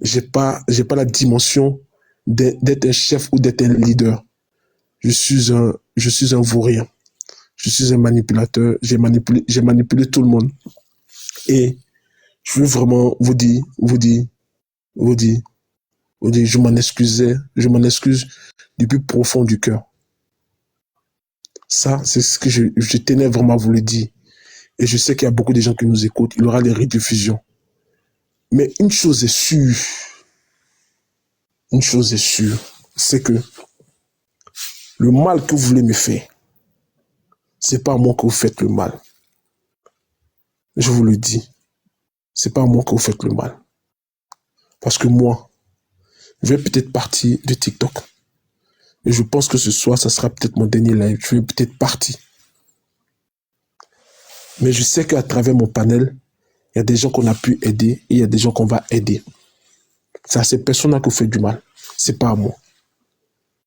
J'ai pas la dimension d'être un chef ou d'être un leader. Je suis un vaurien. Je suis un manipulateur. J'ai manipulé tout le monde. Et je veux vraiment vous dire, je m'en excuse du plus profond du cœur. Ça, c'est ce que je tenais vraiment à vous le dire. Et je sais qu'il y a beaucoup de gens qui nous écoutent. Il y aura des rediffusions. Mais une chose est sûre, c'est que le mal que vous voulez me faire, c'est pas à moi que vous faites le mal. Je vous le dis. C'est pas à moi que vous faites le mal. Parce que moi, je vais peut-être partir de TikTok. Et je pense que ce soir, ça sera peut-être mon dernier live. Je vais peut-être partir. Mais je sais qu'à travers mon panel, il y a des gens qu'on a pu aider et il y a des gens qu'on va aider. C'est à ces personnes-là que vous faites du mal. C'est pas à moi.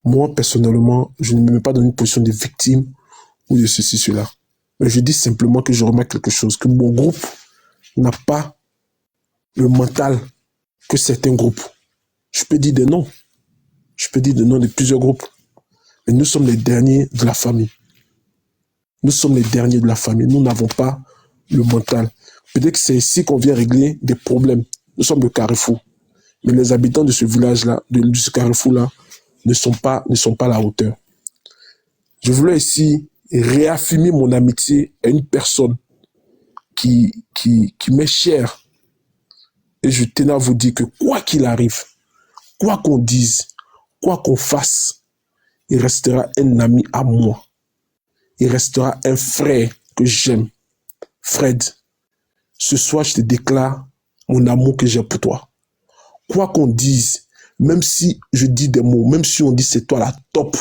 Moi, personnellement, je ne me mets pas dans une position de victime ou de ceci, cela. Mais je dis simplement que je remarque quelque chose, que mon groupe n'a pas le mental que certains groupes. Je peux dire des noms. Je peux dire des noms de plusieurs groupes. Mais nous sommes les derniers de la famille. Nous sommes les derniers de la famille. Nous n'avons pas le mental. Peut-être que c'est ici qu'on vient régler des problèmes. Nous sommes le Carrefour. Mais les habitants de ce village-là, de ce Carrefour-là, ne sont pas à la hauteur. Je voulais ici réaffirmer mon amitié à une personne qui m'est chère. Et je tenais à vous dire que quoi qu'il arrive, quoi qu'on dise, quoi qu'on fasse, il restera un ami à moi. Il restera un frère que j'aime. Fred, ce soir, je te déclare mon amour que j'ai pour toi. Quoi qu'on dise, même si je dis des mots, même si on dit c'est toi la top,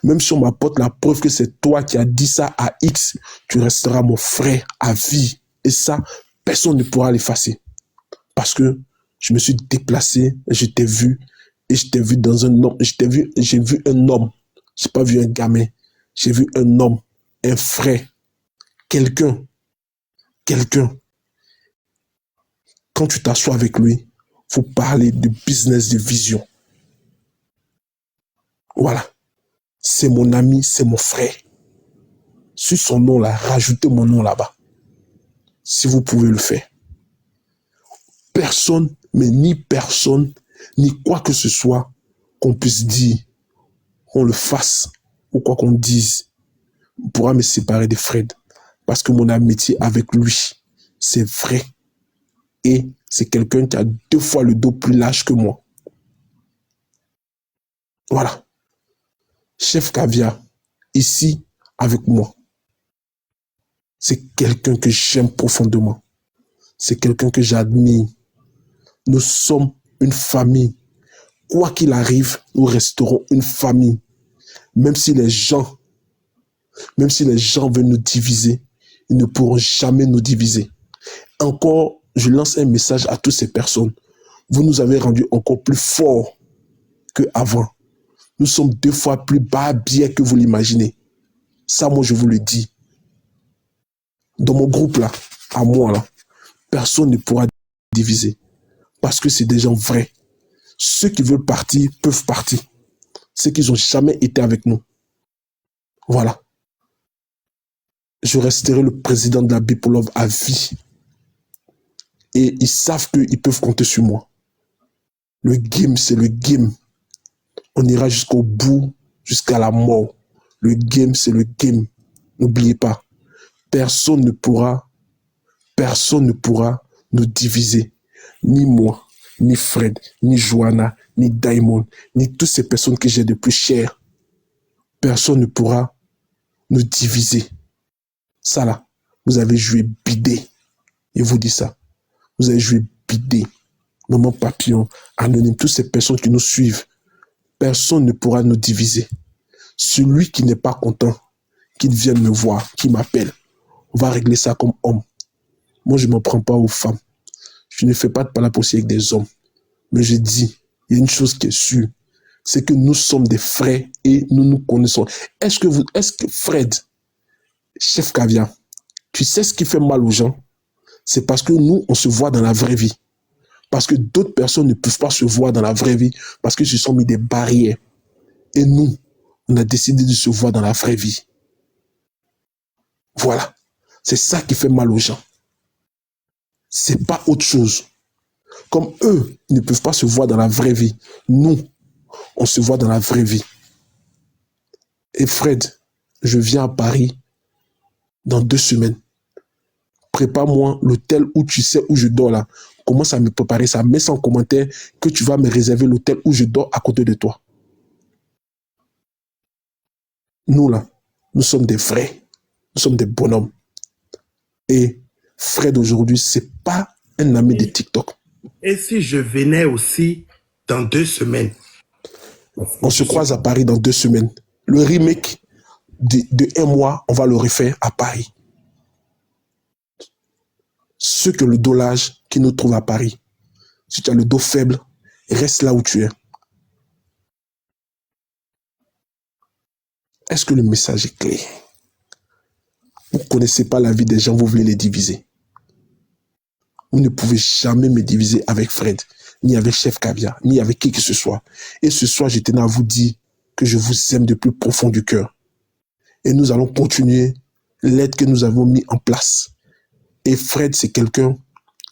même si on m'apporte la preuve que c'est toi qui as dit ça à X, tu resteras mon frère à vie. Et ça, personne ne pourra l'effacer. Parce que je me suis déplacé, je t'ai vu, et je t'ai vu dans un homme, j'ai vu un homme. J'ai pas vu un gamin. J'ai vu un homme, un frère, quelqu'un. Quand tu t'assois avec lui, faut parler de business, de vision. Voilà. C'est mon ami, c'est mon frère. Sur son nom là, rajoutez mon nom là-bas. Si vous pouvez le faire. Personne, mais ni personne, ni quoi que ce soit qu'on puisse dire, qu'on le fasse, ou quoi qu'on dise, pourra me séparer de Fred. Parce que mon amitié avec lui, c'est vrai. Et c'est quelqu'un qui a 2 fois le dos plus large que moi. Voilà. Chef Caviar, ici, avec moi. C'est quelqu'un que j'aime profondément. C'est quelqu'un que j'admire. Nous sommes une famille. Quoi qu'il arrive, nous resterons une famille. Même si les gens veulent nous diviser, ils ne pourront jamais nous diviser. Encore, je lance un message à toutes ces personnes. Vous nous avez rendus encore plus forts qu'avant. Nous sommes 2 fois plus bas bien que vous l'imaginez. Ça, moi, je vous le dis. Dans mon groupe, là, à moi, là, personne ne pourra diviser. Parce que c'est des gens vrais. Ceux qui veulent partir peuvent partir. Ceux qui n'ont jamais été avec nous. Voilà. Je resterai le président de la Bipolov à vie. Et ils savent qu'ils peuvent compter sur moi. Le game, c'est le game. On ira jusqu'au bout, jusqu'à la mort. Le game, c'est le game. N'oubliez pas. Personne ne pourra nous diviser. Ni moi, ni Fred, ni Joanna, ni Diamond, ni toutes ces personnes que j'ai de plus chères. Personne ne pourra nous diviser. Ça là, vous avez joué bidé. Et vous dis ça. Vous avez joué bidé. Maman Papillon, Anonyme, toutes ces personnes qui nous suivent. Personne ne pourra nous diviser. Celui qui n'est pas content, qu'il vienne me voir, qu'il m'appelle. On va régler ça comme homme. Moi, je ne m'en prends pas aux femmes. Je ne fais pas de palaposie avec des hommes. Mais je dis, il y a une chose qui est sûre, c'est que nous sommes des frères et nous nous connaissons. Est-ce que Fred, chef Caviar, tu sais ce qui fait mal aux gens? C'est parce que nous, on se voit dans la vraie vie. Parce que d'autres personnes ne peuvent pas se voir dans la vraie vie parce qu'ils se sont mis des barrières. Et nous, on a décidé de se voir dans la vraie vie. Voilà. C'est ça qui fait mal aux gens. C'est pas autre chose. Comme eux ne peuvent pas se voir dans la vraie vie, nous, on se voit dans la vraie vie. Et Fred, je viens à Paris dans 2 semaines. Prépare-moi l'hôtel où tu sais où je dors là. Commence à me préparer ça. Mets ça en commentaire que tu vas me réserver l'hôtel où je dors à côté de toi. Nous là, nous sommes des vrais. Nous sommes des bonhommes. Et Fred aujourd'hui, c'est pas un ami de TikTok. Et si je venais aussi dans 2 semaines? On se croise à Paris dans 2 semaines. Le remake de 1 mois, on va le refaire à Paris. Ceux que le dos large qui nous trouvent à Paris. Si tu as le dos faible, reste là où tu es. Est-ce que le message est clair? Vous ne connaissez pas la vie des gens, vous voulez les diviser. Vous ne pouvez jamais me diviser avec Fred, ni avec Chef Caviar, ni avec qui que ce soit. Et ce soir, je tenais à vous dire que je vous aime du plus profond du cœur. Et nous allons continuer l'aide que nous avons mis en place. Et Fred, c'est quelqu'un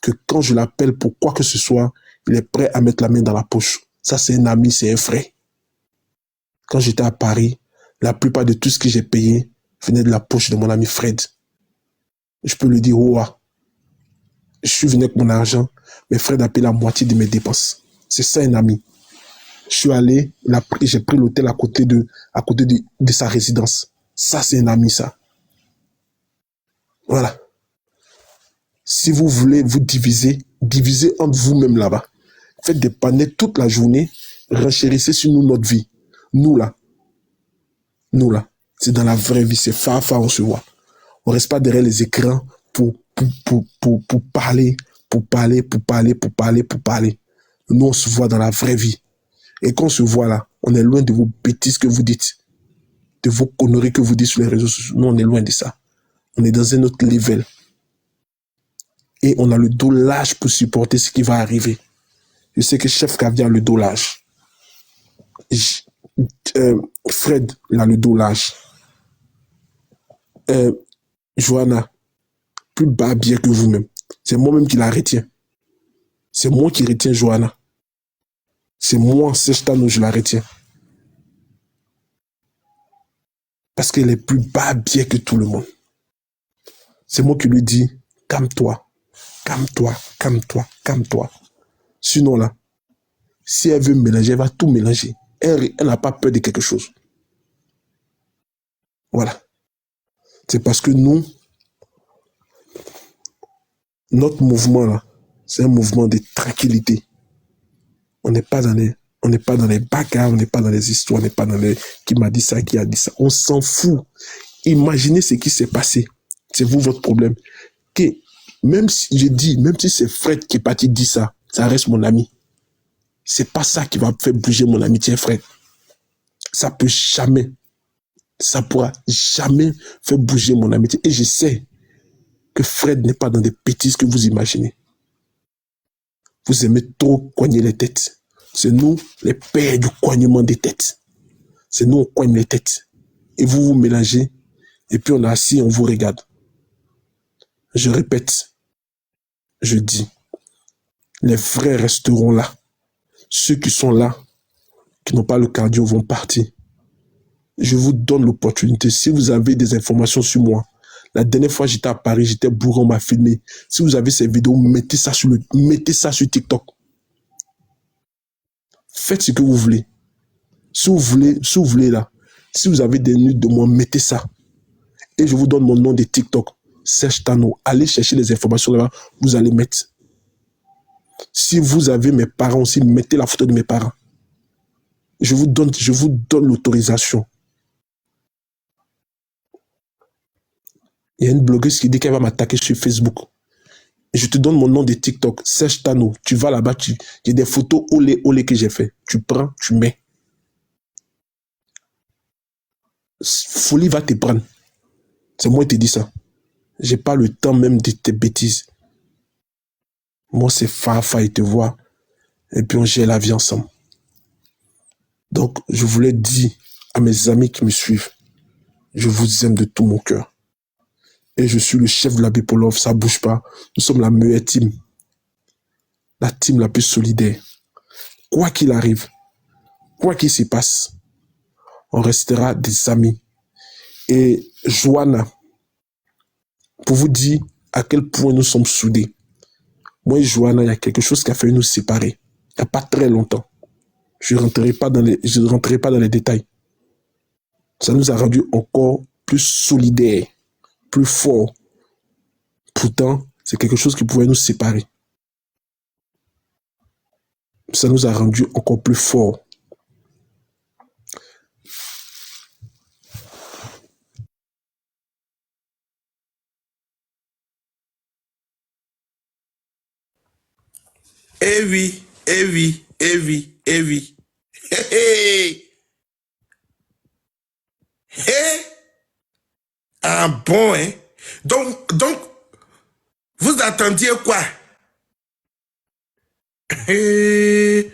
que quand je l'appelle pour quoi que ce soit, il est prêt à mettre la main dans la poche. Ça, c'est un ami, c'est un frère. Quand j'étais à Paris, la plupart de tout ce que j'ai payé venait de la poche de mon ami Fred. Je peux le dire, je suis venu avec mon argent, mais Fred a payé la moitié de mes dépenses. C'est ça un ami. Je suis allé, j'ai pris l'hôtel à côté de sa résidence. Ça, c'est un ami, ça. Voilà. Si vous voulez vous diviser, divisez entre vous-même là-bas. Faites des panneaux toute la journée, renchérissez sur nous notre vie. Nous là, c'est dans la vraie vie, c'est phare, on se voit. On reste pas derrière les écrans pour parler. Nous, on se voit dans la vraie vie. Et quand on se voit là, on est loin de vos bêtises que vous dites, de vos conneries que vous dites sur les réseaux sociaux. Nous, on est loin de ça. On est dans un autre level. Et on a le dos large pour supporter ce qui va arriver. Je sais que Chef Caviar a le dos large. Fred, il a le dos large. Johanna, plus bas bien que vous-même. C'est moi-même qui la retiens. C'est moi qui retiens Johanna. C'est moi, Sestano, je la retiens. Parce qu'elle est plus bas bien que tout le monde. C'est moi qui lui dis, calme-toi, calme-toi, calme-toi, calme-toi. Sinon là, si elle veut mélanger, elle va tout mélanger. Elle n'a pas peur de quelque chose. Voilà. C'est parce que nous, notre mouvement là, c'est un mouvement de tranquillité. On n'est pas dans les bagarres, on n'est pas dans les histoires, on n'est pas dans les qui m'a dit ça, qui a dit ça. On s'en fout. Imaginez ce qui s'est passé. C'est vous votre problème. Que même si je dis, même si c'est Fred qui est parti dire ça, ça reste mon ami. C'est pas ça qui va faire bouger mon amitié, Fred. Ça peut jamais, ça pourra jamais faire bouger mon amitié. Et je sais que Fred n'est pas dans des bêtises que vous imaginez. Vous aimez trop coigner les têtes. C'est nous, les pères du coignement des têtes. C'est nous, on coigne les têtes. Et vous vous mélangez. Et puis on est assis, on vous regarde. Je répète. Je dis. Les vrais resteront là. Ceux qui sont là, qui n'ont pas le cardio, vont partir. Je vous donne l'opportunité. Si vous avez des informations sur moi, la dernière fois j'étais à Paris, j'étais bourré, on m'a filmé. Si vous avez ces vidéos, mettez ça sur TikTok. Faites ce que vous voulez. Si vous voulez là, si vous avez des nudes de moi, mettez ça. Et je vous donne mon nom de TikTok, Serge Tano. Allez chercher les informations là-bas, vous allez mettre. Si vous avez mes parents aussi, mettez la photo de mes parents. Je vous donne l'autorisation. Il y a une blogueuse qui dit qu'elle va m'attaquer sur Facebook. Je te donne mon nom de TikTok, Serge Tano. Tu vas là-bas, il y a des photos olé que j'ai fait. Tu prends, tu mets. Folie va te prendre. C'est moi qui te dis ça. J'ai pas le temps même de tes bêtises. Moi, c'est Fafa, il te voit. Et puis, on gère la vie ensemble. Donc, je voulais dire à mes amis qui me suivent, je vous aime de tout mon cœur. Et je suis le chef de la Bipolov, ça bouge pas. Nous sommes la meilleure team. La team la plus solidaire. Quoi qu'il arrive, quoi qu'il se passe, on restera des amis. Et Joanna, pour vous dire à quel point nous sommes soudés. Moi et Joanna, il y a quelque chose qui a fait nous séparer. Il n'y a pas très longtemps. Je ne rentrerai pas dans les détails. Ça nous a rendu encore plus solidaires, plus forts. Pourtant, c'est quelque chose qui pouvait nous séparer. Ça nous a rendu encore plus forts. Eh oui, eh oui, eh oui, eh oui. Hé, hé. Hé. Ah bon, hein? Donc, vous attendiez quoi? Hé.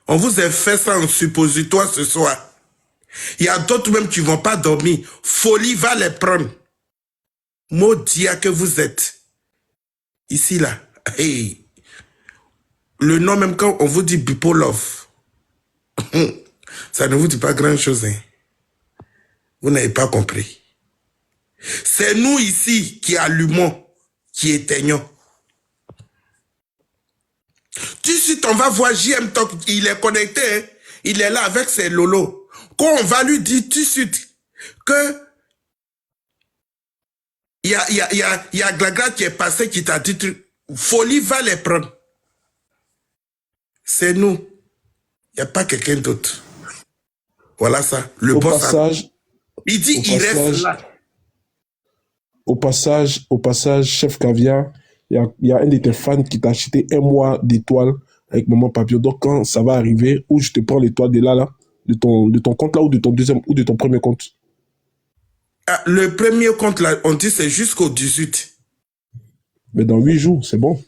On vous a fait ça en suppositoire ce soir. Il y a d'autres même qui ne vont pas dormir. Folie va les prendre. Maudit que vous êtes. Ici, là. Hey. Le nom même quand on vous dit Bipolov, ça ne vous dit pas grand-chose. Hein? Vous n'avez pas compris. C'est nous ici qui allumons, qui éteignons. Tout de suite, on va voir JM Talk, il est connecté, hein? Il est là avec ses lolos. Quand on va lui dire tout de suite que il y a Glagra qui est passé, qui t'a dit, folie va les prendre. C'est nous. Il n'y a pas quelqu'un d'autre. Voilà ça. Le Au boss. passage, Il dit, il reste là. Au passage, chef Caviar, il y a un de tes fans qui t'a acheté 1 mois d'étoiles avec Maman Papillon. Donc, quand ça va arriver, où je te prends l'étoile de là, de ton compte là, ou de ton deuxième, ou de ton premier compte. Ah, le premier compte là, on dit c'est jusqu'au 18. Mais dans 8 jours, c'est bon.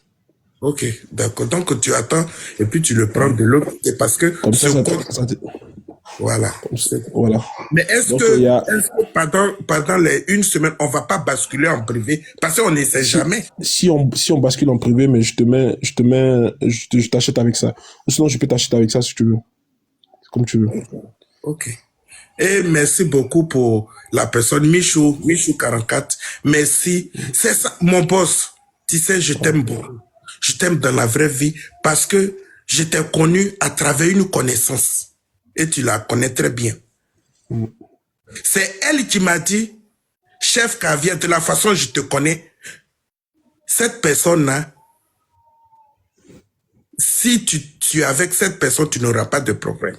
Ok, d'accord. Donc, tu attends et puis tu le prends de l'autre côté parce que comme ce ça, compte... Voilà. Voilà. Mais est-ce que pendant les 1 semaine, on ne va pas basculer en privé? Parce qu'on ne sait jamais. Si on bascule en privé, mais je t'achète avec ça. Ou sinon, je peux t'acheter avec ça si tu veux. Comme tu veux. Ok. Et merci beaucoup pour la personne Michou 44. Merci. C'est ça, mon boss. Tu sais, je t'aime beaucoup. Je t'aime dans la vraie vie parce que je t'ai connu à travers une connaissance. Et tu la connais très bien. C'est elle qui m'a dit, chef Caviar, de la façon dont je te connais, cette personne-là, si tu es avec cette personne, tu n'auras pas de problème.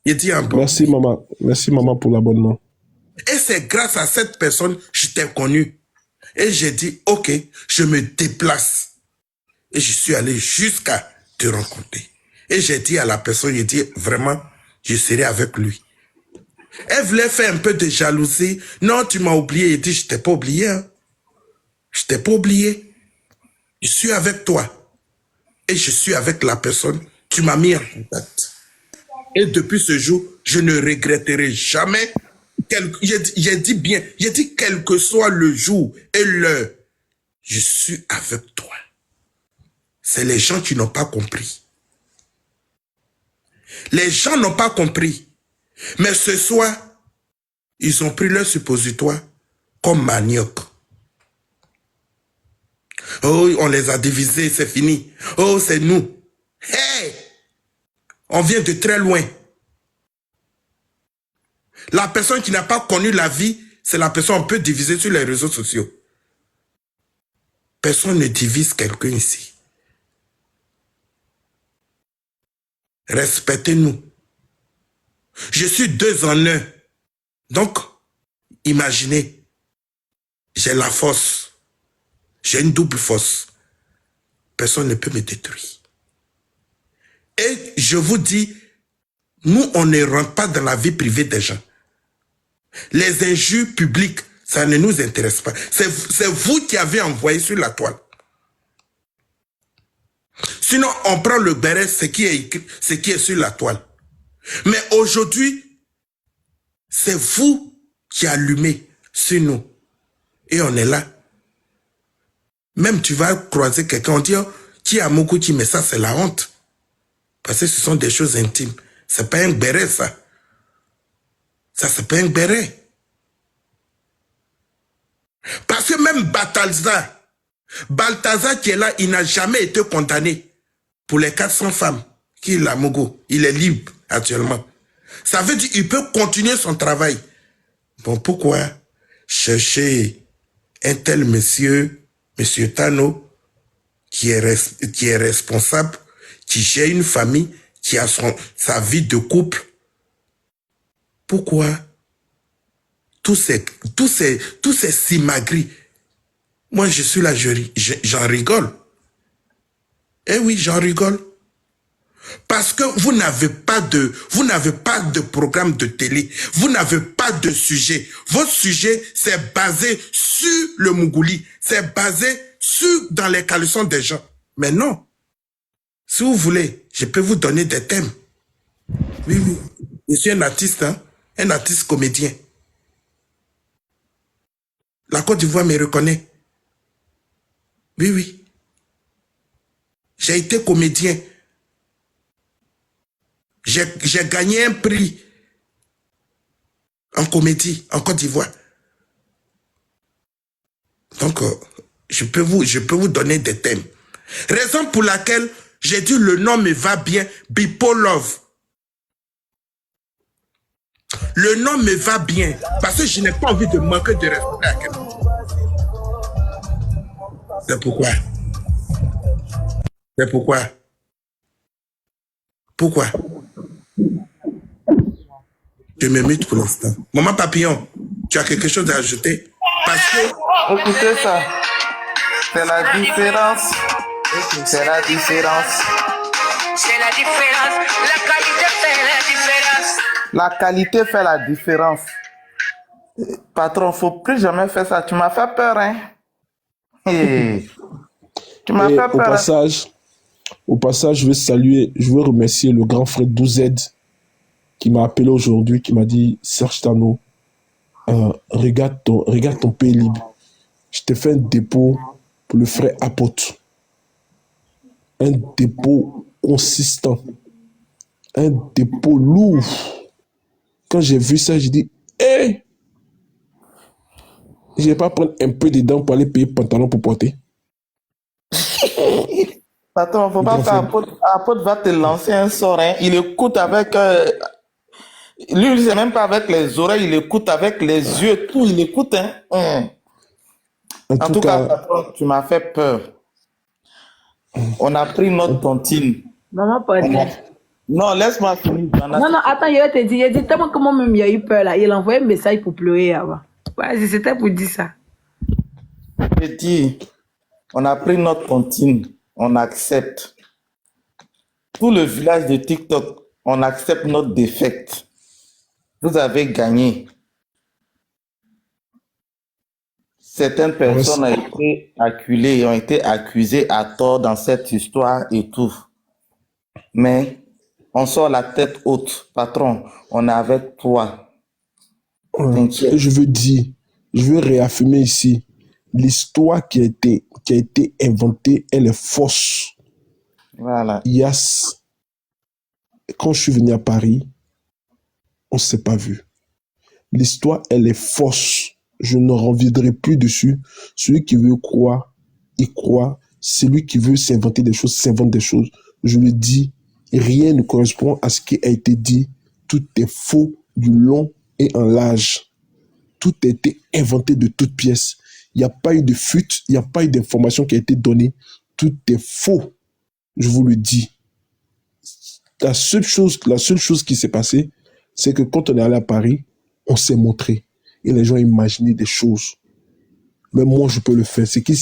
Il dit un bon. Merci maman. Merci maman pour l'abonnement. Et c'est grâce à cette personne que je t'ai connu. Et j'ai dit, ok, je me déplace. Et je suis allé jusqu'à te rencontrer. Et j'ai dit à la personne, j'ai dit, vraiment, je serai avec lui. Elle voulait faire un peu de jalousie. Non, tu m'as oublié. Il dit, je t'ai pas oublié. Hein. Je t'ai pas oublié. Je suis avec toi. Et je suis avec la personne. Tu m'as mis en contact. Et depuis ce jour, je ne regretterai jamais. J'ai dit bien, j'ai dit quel que soit le jour et l'heure, je suis avec toi. C'est les gens qui n'ont pas compris. Les gens n'ont pas compris. Mais ce soir, ils ont pris leur suppositoire comme manioc. Oh, on les a divisés, c'est fini. Oh, c'est nous. Hey! On vient de très loin. La personne qui n'a pas connu la vie, c'est la personne qu'on peut diviser sur les réseaux sociaux. Personne ne divise quelqu'un ici. Respectez-nous. Je suis 2 en 1. Donc, imaginez, j'ai la force. J'ai une double force. Personne ne peut me détruire. Et je vous dis, nous, on ne rentre pas dans la vie privée des gens. Les injures publiques, ça ne nous intéresse pas. C'est vous qui avez envoyé sur la toile. Sinon, on prend le béret, ce qui est écrit, ce qui est sur la toile. Mais aujourd'hui, c'est vous qui allumez sur nous. Et on est là. Même tu vas croiser quelqu'un, on dit, oh, qui a Mokouti, mais ça, c'est la honte. Parce que ce sont des choses intimes. C'est pas un béret, ça. Ça, c'est pas un béret. Parce que même Balthazar qui est là, il n'a jamais été condamné pour les 400 femmes qu'il a Mogo. Il est libre actuellement. Ça veut dire qu'il peut continuer son travail. Bon, pourquoi chercher un tel monsieur Tano, qui est responsable, qui gère une famille, qui a sa vie de couple? Pourquoi tous ces simagris? Moi, je suis là, j'en rigole. Eh oui, j'en rigole. Parce que vous n'avez pas de programme de télé, vous n'avez pas de sujet. Votre sujet, c'est basé sur le Mougouli, c'est basé dans les caleçons des gens. Mais non. Si vous voulez, je peux vous donner des thèmes. Oui, oui. Je suis un artiste, hein, un artiste comédien. La Côte d'Ivoire me reconnaît. Oui, oui. J'ai été comédien. J'ai gagné un prix en comédie en Côte d'Ivoire. Donc, je peux vous donner des thèmes. Raison pour laquelle j'ai dit le nom me va bien, Bipo Love. Le nom me va bien parce que je n'ai pas envie de manquer de respect à quelqu'un. C'est pourquoi. C'est pourquoi. Pourquoi? Je me mute pour l'instant. Maman Papillon, tu as quelque chose à ajouter? Parce que... Écoutez ça. C'est la différence. C'est la différence. C'est la différence. La qualité fait la différence. La qualité fait la différence. Patron, faut plus jamais faire ça. Tu m'as fait peur, hein? Hey. Tu m'as Et fait peur. au passage, je veux remercier le grand frère 12Z qui m'a appelé aujourd'hui, qui m'a dit, Serge Tano, regarde ton pays libre. Je t'ai fait un dépôt pour le frère Apote. Un dépôt consistant. Un dépôt lourd. Quand j'ai vu ça, j'ai dit, hé, je vais pas prendre un peu dedans pour aller payer pantalon pour porter. Patron, faut pas faire Apote va te lancer un sort, hein. Il écoute avec... Lui, c'est même pas avec les oreilles, il écoute avec les yeux, tout, il écoute, hein. En tout cas, patron, tu m'as fait peur. On a pris notre tontine. Maman, pas dit. Non, laisse-moi finir. Non, attends, je vais te dire. Il dit tellement que moi-même, il a eu peur là. Il a envoyé un message pour pleurer avant. Ouais, c'était pour dire ça. Je dis, on a pris notre tontine, on accepte. Tout le village de TikTok, on accepte notre défaite. Vous avez gagné. Certaines personnes ont été accusées à tort dans cette histoire et tout. Mais on sort la tête haute. Patron, on est avec toi. Et je veux réaffirmer ici, l'histoire qui a été inventée, elle est fausse. Voilà. Quand je suis venu à Paris, on ne s'est pas vu. L'histoire, elle est fausse. Je ne reviendrai plus dessus. Celui qui veut croire, il croit. Celui qui veut s'inventer des choses, s'invente des choses. Je le dis, rien ne correspond à ce qui a été dit. Tout est faux du long et en large. Tout a été inventé de toutes pièces. Il n'y a pas eu de fuite, il n'y a pas eu d'information qui a été donnée. Tout est faux. Je vous le dis. La seule chose qui s'est passée, c'est que quand on est allé à Paris, on s'est montré. Et les gens imaginaient des choses. Même moi, je peux le faire. C'est qui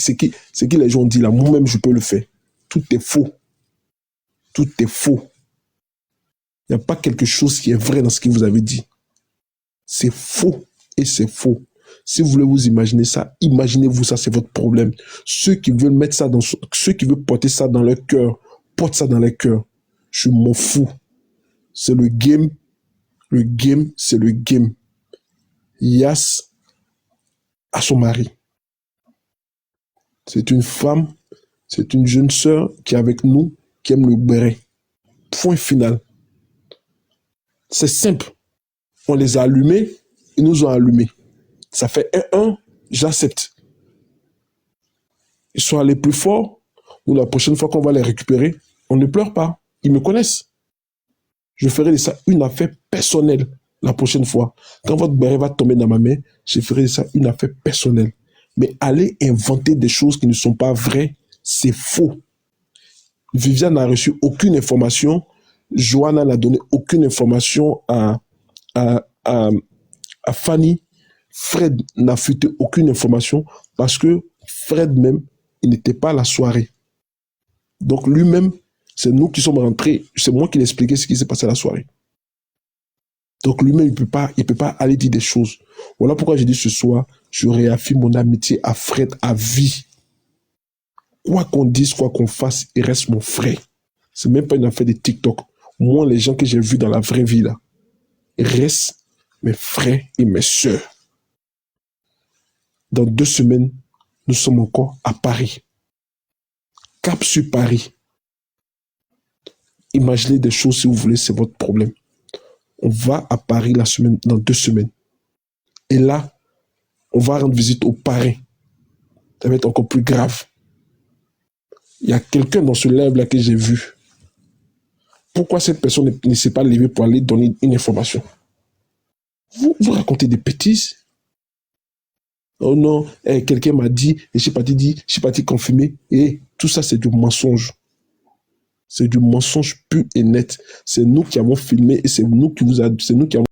les gens disent là, moi-même, je peux le faire. Tout est faux. Tout est faux. Il n'y a pas quelque chose qui est vrai dans ce que vous avez dit. C'est faux et c'est faux. Si vous voulez vous imaginer ça, imaginez-vous ça, c'est votre problème. Ceux qui veulent porter ça dans leur cœur, porte ça dans les cœurs. Je m'en fous. C'est le game. Le game, c'est le game. Yas a son mari. C'est une femme, c'est une jeune sœur qui est avec nous, qui aime le béret. Point final. C'est simple. On les a allumés, ils nous ont allumés. Ça fait 1-1, j'accepte. Ils sont allés plus fort, ou la prochaine fois qu'on va les récupérer, on ne pleure pas. Ils me connaissent. Je ferai de ça une affaire personnelle la prochaine fois. Quand votre béret va tomber dans ma main, je ferai de ça une affaire personnelle. Mais aller inventer des choses qui ne sont pas vraies, c'est faux. Viviane n'a reçu aucune information. Johanna n'a donné aucune information à Fanny. Fred n'a fuité aucune information parce que Fred même, il n'était pas à la soirée. Donc lui-même, c'est nous qui sommes rentrés. C'est moi qui l'ai expliqué ce qui s'est passé à la soirée. Donc lui-même, il peut pas aller dire des choses. Voilà pourquoi j'ai dit ce soir, je réaffirme mon amitié à Fred à vie. Quoi qu'on dise, quoi qu'on fasse, il reste mon frère. C'est même pas une affaire de TikTok. Moi, les gens que j'ai vus dans la vraie vie, là, ils restent mes frères et mes sœurs. Dans 2 semaines, nous sommes encore à Paris. Cap sur Paris. Imaginez des choses si vous voulez, c'est votre problème. On va à Paris dans 2 semaines. Et là, on va rendre visite aux parrains. Ça va être encore plus grave. Il y a quelqu'un dans ce live-là que j'ai vu. Pourquoi cette personne ne s'est pas levée pour aller donner une information? Vous racontez des bêtises. Oh non, quelqu'un m'a dit, et je suis parti confirmer. Et tout ça, c'est du mensonge. C'est du mensonge pur et net. C'est nous qui avons filmé et c'est nous qui avons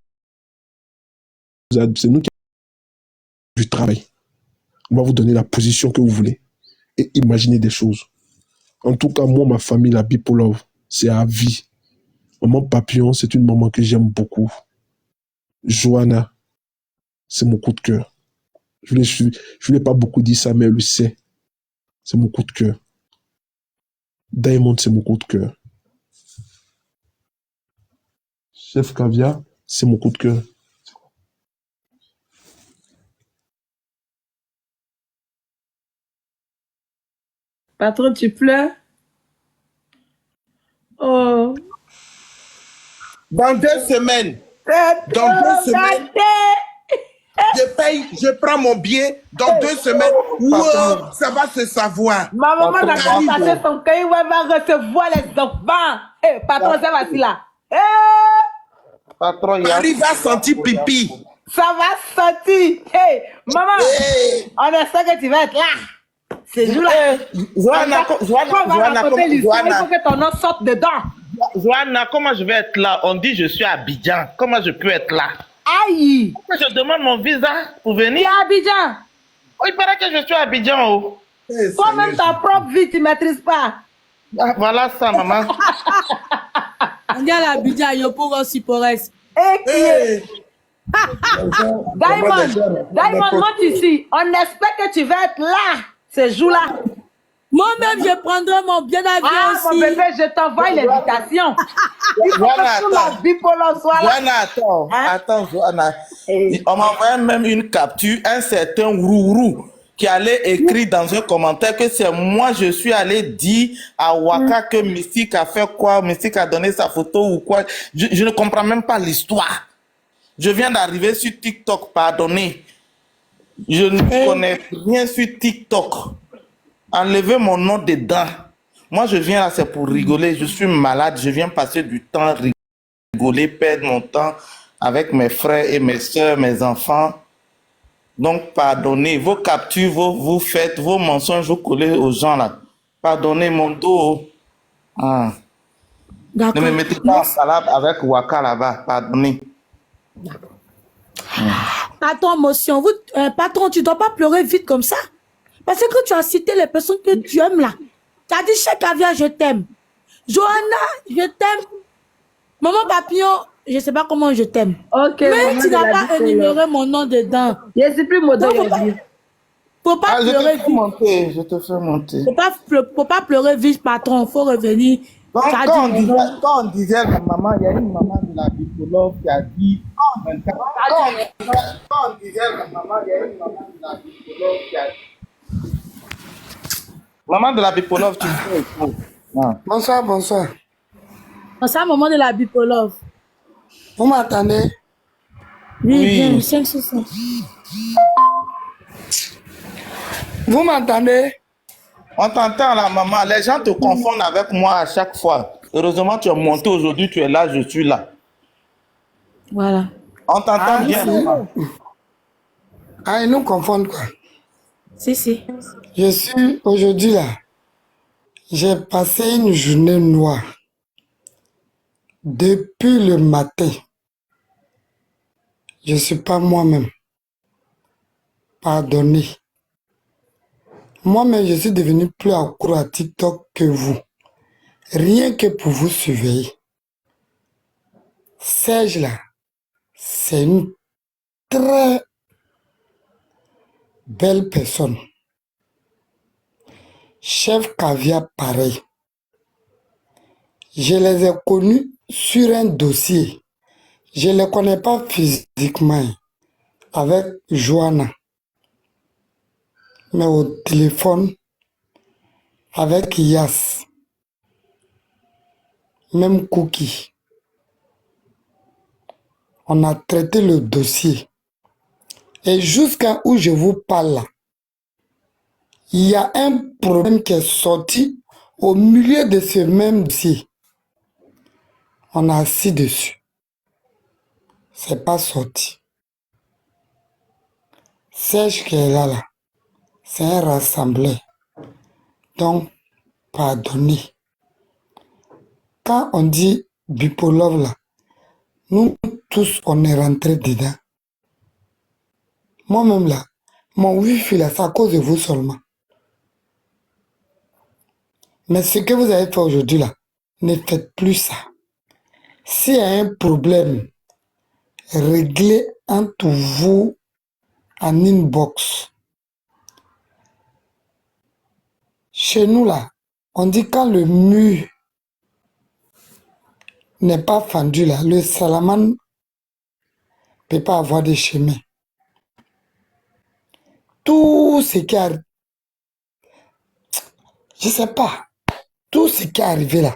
du travail. On va vous donner la position que vous voulez et imaginez des choses. En tout cas, moi, ma famille, la Bipolove, c'est à vie. Maman Papillon, c'est une maman que j'aime beaucoup. Johanna, c'est mon coup de cœur. Je ne l'ai pas beaucoup dit ça, mais elle le sait. C'est mon coup de cœur. Diamond, c'est mon coup de cœur. Chef Caviar, c'est mon coup de cœur. Patron, tu pleures? Oh. Dans 2 semaines. Dans 2 semaines. Je prends mon billet. Dans 2 semaines. Wow, ça va se savoir. Ma maman n'a qu'à passer son cahier où elle va recevoir les enfants. Patron, c'est facile là. Patron, Paris va sentir pipi. Ça va sentir. Maman, on espère que tu vas être là. C'est jour-là. Johanna, il faut que ton nom sorte dedans. Johanna, comment je vais être là? On dit je suis à Abidjan. Comment je peux être là? Aïe! Je demande mon visa pour venir. Tu es à Abidjan? Oh, il paraît que je suis à Abidjan. Oh. Toi-même, ta propre vie, tu ne maîtrises pas. Ah, voilà ça, maman. On est à Abidjan, il y a pour aussi pour reste. Diamond, monte ici. On espère que tu vas être là, ce jour-là. Moi-même, je prendrai mon billet d'avion aussi. Mon bébé, je t'envoie l'invitation. Il faut que tout la bipolaire soit là. Johanna, attends, Johanna. On m'a envoyé même une capture, un certain Rourou qui allait écrire dans un commentaire que c'est moi, je suis allé dire à Waka que Mystique a fait quoi, Mystique a donné sa photo ou quoi. Je ne comprends même pas l'histoire. Je viens d'arriver sur TikTok, pardonnez. Je ne connais rien sur TikTok. Enlevez mon nom dedans. Moi, je viens là, c'est pour rigoler. Je suis malade. Je viens passer du temps à rigoler, perdre mon temps avec mes frères et mes soeurs, mes enfants. Donc, pardonnez. Vos captures, vous faites, vos mensonges, vous collez aux gens là. Pardonnez mon dos. Ah. Ne me mettez pas en salade avec Waka là-bas. Pardonnez. Attends, motion. Patron, tu ne dois pas pleurer vite comme ça. Parce que tu as cité les personnes que tu aimes là. Tu as dit, Cheikh Caviar, je t'aime. Johanna, je t'aime. Maman Papillon, je ne sais pas comment je t'aime. Ok. Mais tu n'as pas énuméré mon nom dedans. Je ne suis plus modèle. Faut pas Ah, je te pleurer fais vite. monter, je te fais monter. Faut pas pleurer vite, patron. Faut revenir. Donc, Ça a dit, quand on disait la maman, il y a une maman de la bipolove qui a dit, quand on disait la maman, il y a une maman de la bipolove qui a dit, maman de la bipolove, tu fais écho. Non. Bonsoir, bonsoir. c'est un moment de la bipolove. Vous m'entendez? Oui, Oui. bien, 5 sur 5. Vous m'entendez? On t'entend la maman, les gens te confondent avec moi à chaque fois. Heureusement, tu es monté aujourd'hui, tu es là, je suis là. Voilà. On t'entend bien. Maman. Ah, ils nous confondent quoi? Si. Je suis aujourd'hui là. J'ai passé une journée noire. Depuis le matin, je ne suis pas moi-même. Pardonnez. Moi-même, je suis devenu plus accro à TikTok que vous. Rien que pour vous surveiller. Serge là, c'est une très belle personne. Chef Caviar, pareil. Je les ai connus sur un dossier. Je ne les connais pas physiquement avec Joanna. Mais au téléphone, avec Yas. Même Cookie. On a traité le dossier. Et jusqu'à où je vous parle là, il y a un problème qui est sorti au milieu de ce même dossier. On a assis dessus. C'est pas sorti. Serge qui est là, c'est un rassembleur. Donc, pardonnez. Quand on dit bipolove là, nous tous on est rentrés dedans. Moi-même là, mon wifi là, c'est à cause de vous seulement. Mais ce que vous avez fait aujourd'hui là, ne faites plus ça. S'il y a un problème, réglez entre vous en inbox. Chez nous là, on dit quand le mur n'est pas fendu là, le salamane ne peut pas avoir de chemin. Tout ce qui a... Je sais pas. Tout ce qui est arrivé là,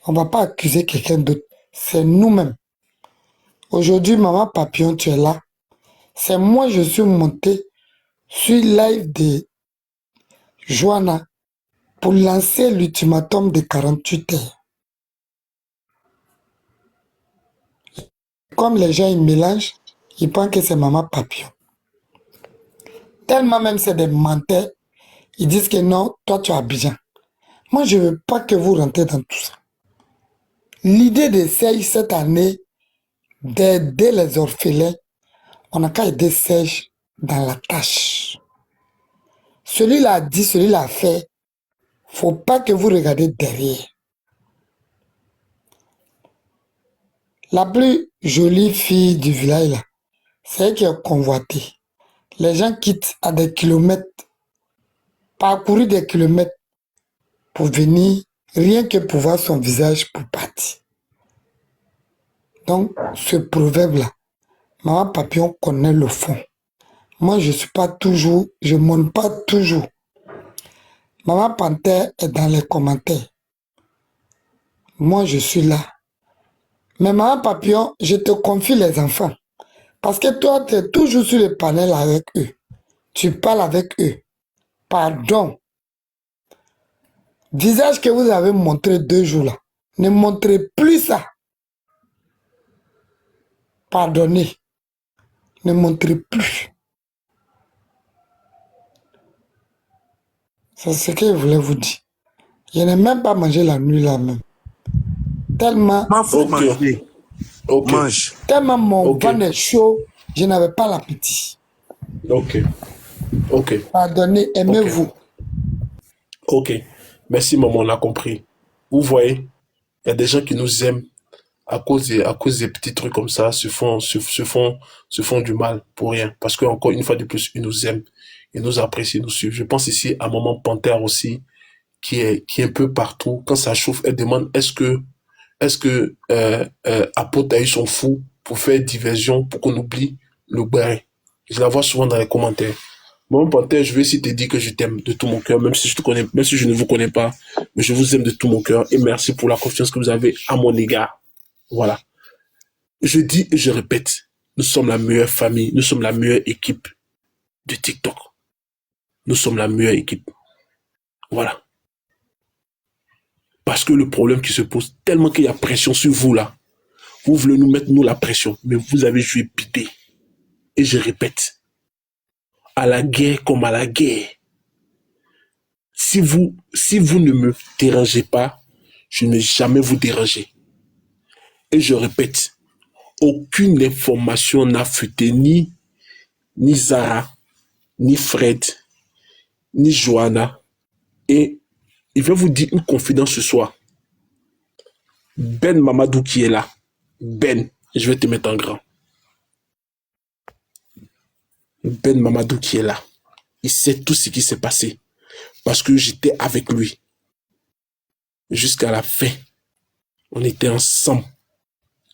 on ne va pas accuser quelqu'un d'autre. C'est nous-mêmes. Aujourd'hui, maman Papillon, tu es là. C'est moi, je suis monté sur live de Joanna pour lancer l'ultimatum de 48 heures. Comme les gens ils mélangent, ils pensent que c'est maman Papillon. Tellement même c'est des menteurs, ils disent que non, toi tu as bien. Moi, je ne veux pas que vous rentrez dans tout ça. L'idée d'essayer cette année d'aider les orphelins, on n'a qu'à aider Serge dans la tâche. Celui-là a dit, celui-là a fait. Faut pas que vous regardez derrière. La plus jolie fille du village, là, c'est elle qui est convoitée. Les gens quittent à des kilomètres, parcourir des kilomètres pour venir, rien que pour voir son visage pour partir. Donc, ce proverbe-là, maman Papillon connaît le fond. Moi, je suis pas toujours, je monte pas toujours. Maman Panthère est dans les commentaires. Moi, je suis là. Mais maman Papillon, je te confie les enfants. Parce que toi, tu es toujours sur le panel avec eux. Tu parles avec eux. Pardon. Visage que vous avez montré 2 jours là. Ne montrez plus ça. Pardonnez. Ne montrez plus. C'est ce que je voulais vous dire. Je n'ai même pas mangé la nuit là même. Tellement, Faut manger. Ok. Mange. tellement mon Ok. ventre est chaud, je n'avais pas l'appétit. Ok. Ok. Pardonnez, aimez-vous. Ok. Merci, maman, on a compris. Vous voyez, il y a des gens qui nous aiment à cause des petits trucs comme ça, se font du mal pour rien. Parce que, encore une fois de plus, ils nous aiment, ils nous apprécient, ils nous suivent. Je pense ici à Maman Panthère aussi, qui est un peu partout. Quand ça chauffe, elle demande est-ce que Apôtre a eu son fou pour faire diversion, pour qu'on oublie le bain. Je la vois souvent dans les commentaires. Maman Panthère, je vais essayer de te dire que je t'aime de tout mon cœur, même si je te connais, même si je ne vous connais pas, mais je vous aime de tout mon cœur et merci pour la confiance que vous avez à mon égard. Voilà. Je dis et je répète, nous sommes la meilleure famille, nous sommes la meilleure équipe de TikTok. Nous sommes la meilleure équipe. Voilà. Parce que le problème qui se pose, tellement qu'il y a pression sur vous là, vous voulez nous mettre nous la pression, mais vous avez joué bidé. Et je répète, à la guerre comme à la guerre, si vous ne me dérangez pas, je ne vais jamais vous déranger. Et je répète, aucune information n'a fuité ni Zara, ni Fred, ni Johanna. Et il va vous dire une confidence ce soir. Ben Mamadou qui est là. Ben, je vais te mettre en grand. Ben Mamadou qui est là. Il sait tout ce qui s'est passé. Parce que j'étais avec lui. Jusqu'à la fin. On était ensemble.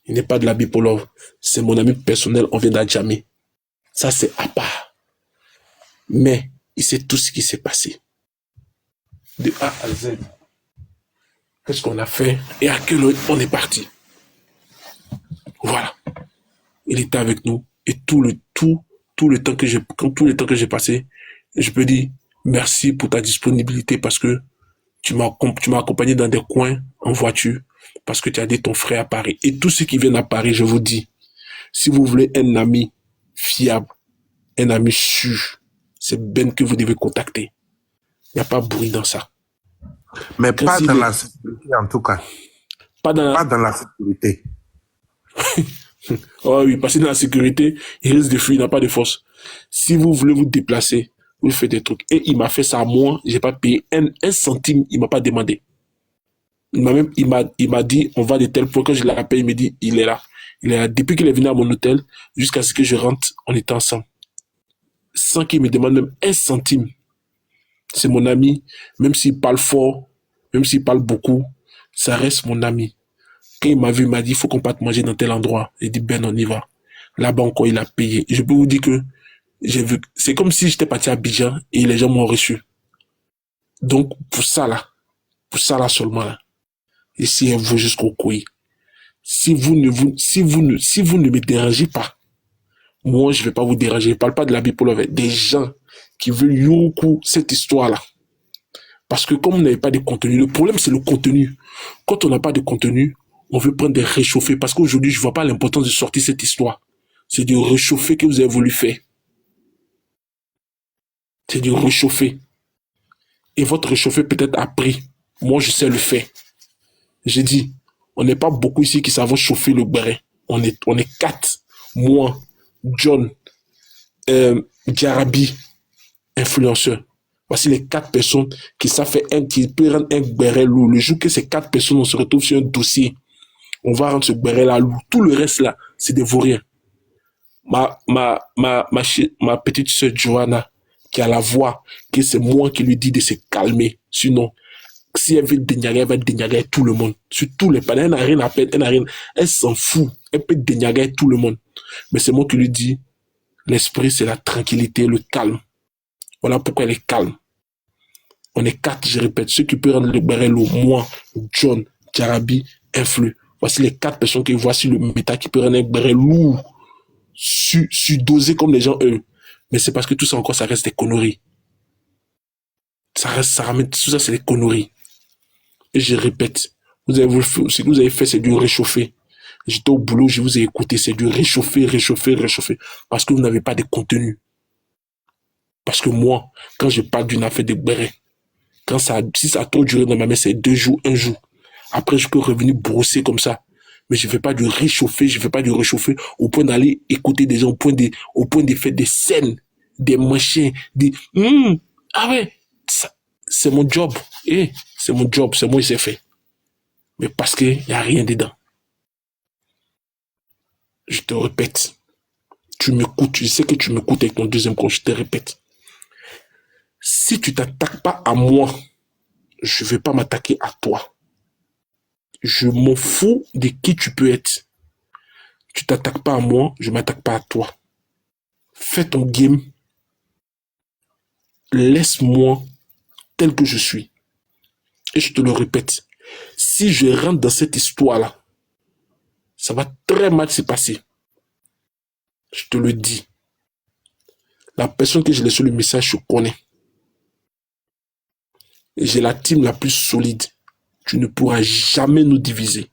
Il n'est pas de la bipolove. C'est mon ami personnel, on vient d'Adjamé. Ça, c'est à part. Mais, il sait tout ce qui s'est passé. De A à Z. Qu'est-ce qu'on a fait et à quelle heure on est parti. Voilà. Il était avec nous et tout le temps que j'ai passé, je peux dire merci pour ta disponibilité parce que tu m'as accompagné dans des coins en voiture parce que tu as dit ton frère à Paris. Et tous ceux qui viennent à Paris, je vous dis, si vous voulez un ami fiable, un ami sûr, c'est Ben que vous devez contacter. Il n'y a pas de bruit dans ça. Mais pas dans la sécurité en tout cas. Pas dans la sécurité. Oh oui, parce que dans la sécurité, il risque de fuir, il n'a pas de force. Si vous voulez vous déplacer, vous faites des trucs. Et il m'a fait ça à moi, j'ai pas payé un centime, il m'a pas demandé. Il m'a dit, on va de tel point. Quand je l'appelle, il me dit, il est là. Il est là. Depuis qu'il est venu à mon hôtel, jusqu'à ce que je rentre, on était ensemble. Sans qu'il me demande même un centime. C'est mon ami, même s'il parle fort, même s'il parle beaucoup, ça reste mon ami. Quand il m'a vu, il m'a dit, il faut qu'on parte manger dans tel endroit. Il dit, Ben, on y va. Là-bas encore, il a payé. Et je peux vous dire que c'est comme si j'étais parti à Abidjan et les gens m'ont reçu. Donc, pour ça là seulement là, ici, elle vaut jusqu'au couille. Si vous ne me dérangez pas, moi, je vais pas vous déranger. Je parle pas de la bipolaire avec des gens qui veulent youkou cette histoire-là. Parce que comme on n'avait pas de contenu, le problème, c'est le contenu. Quand on n'a pas de contenu, on veut prendre des réchauffés. Parce qu'aujourd'hui, je vois pas l'importance de sortir cette histoire. C'est du réchauffer que vous avez voulu faire. C'est du réchauffer. Et votre réchauffé peut-être a pris. Moi, je sais le faire. J'ai dit, on n'est pas beaucoup ici qui savent chauffer le béret. On est 4. Moi, John, Diarabi, influenceur. Voici les 4 personnes qui savent faire qui peuvent rendre un béret lourd. Le jour que ces 4 personnes, on se retrouve sur un dossier, on va rendre ce béret-là lourd. Tout le reste là, c'est des vauriens. Ma petite sœur Johanna, qui a la voix, que c'est moi qui lui dis de se calmer. Sinon, si elle veut déniaguer, elle va déniaguer tout le monde. Sur tous les panneaux, elle n'a rien à perdre, elle s'en fout. Elle peut déniaguer tout le monde. Mais c'est moi qui lui dis, l'esprit, c'est la tranquillité, le calme. Voilà pourquoi elle est calme. On est 4, je répète, ceux qui peuvent rendre le béret lourd. Moi, John, Diarabi, Influ. Voici les 4 personnes qui voient sur le méta qui peuvent rendre un béret lourd. Surdosé comme les gens, eux. Mais c'est parce que tout ça encore, ça reste des conneries. Ça ramène, tout ça, c'est des conneries. Et je répète, ce que vous avez fait, c'est du réchauffer. J'étais au boulot, je vous ai écouté, c'est du réchauffer. Parce que vous n'avez pas de contenu. Parce que moi, quand je parle d'une affaire de béret, si ça a trop duré dans ma main, c'est 2 jours, 1 jour. Après, je peux revenir brosser comme ça. Mais je ne fais pas du réchauffer, au point d'aller écouter des gens, au point de faire des scènes, des machins, ah ouais, c'est mon job. C'est mon job, c'est moi qui sais faire. Mais parce qu'il n'y a rien dedans. Je te répète. Tu m'écoutes. Je sais que tu m'écoutes avec ton deuxième compte. Je te répète. Si tu t'attaques pas à moi, je vais pas m'attaquer à toi. Je m'en fous de qui tu peux être. Tu t'attaques pas à moi, je m'attaque pas à toi. Fais ton game. Laisse-moi tel que je suis. Et je te le répète. Si je rentre dans cette histoire-là, ça va très mal se passer. Je te le dis. La personne que j'ai laissé le message, je connais. J'ai la team la plus solide. Tu ne pourras jamais nous diviser.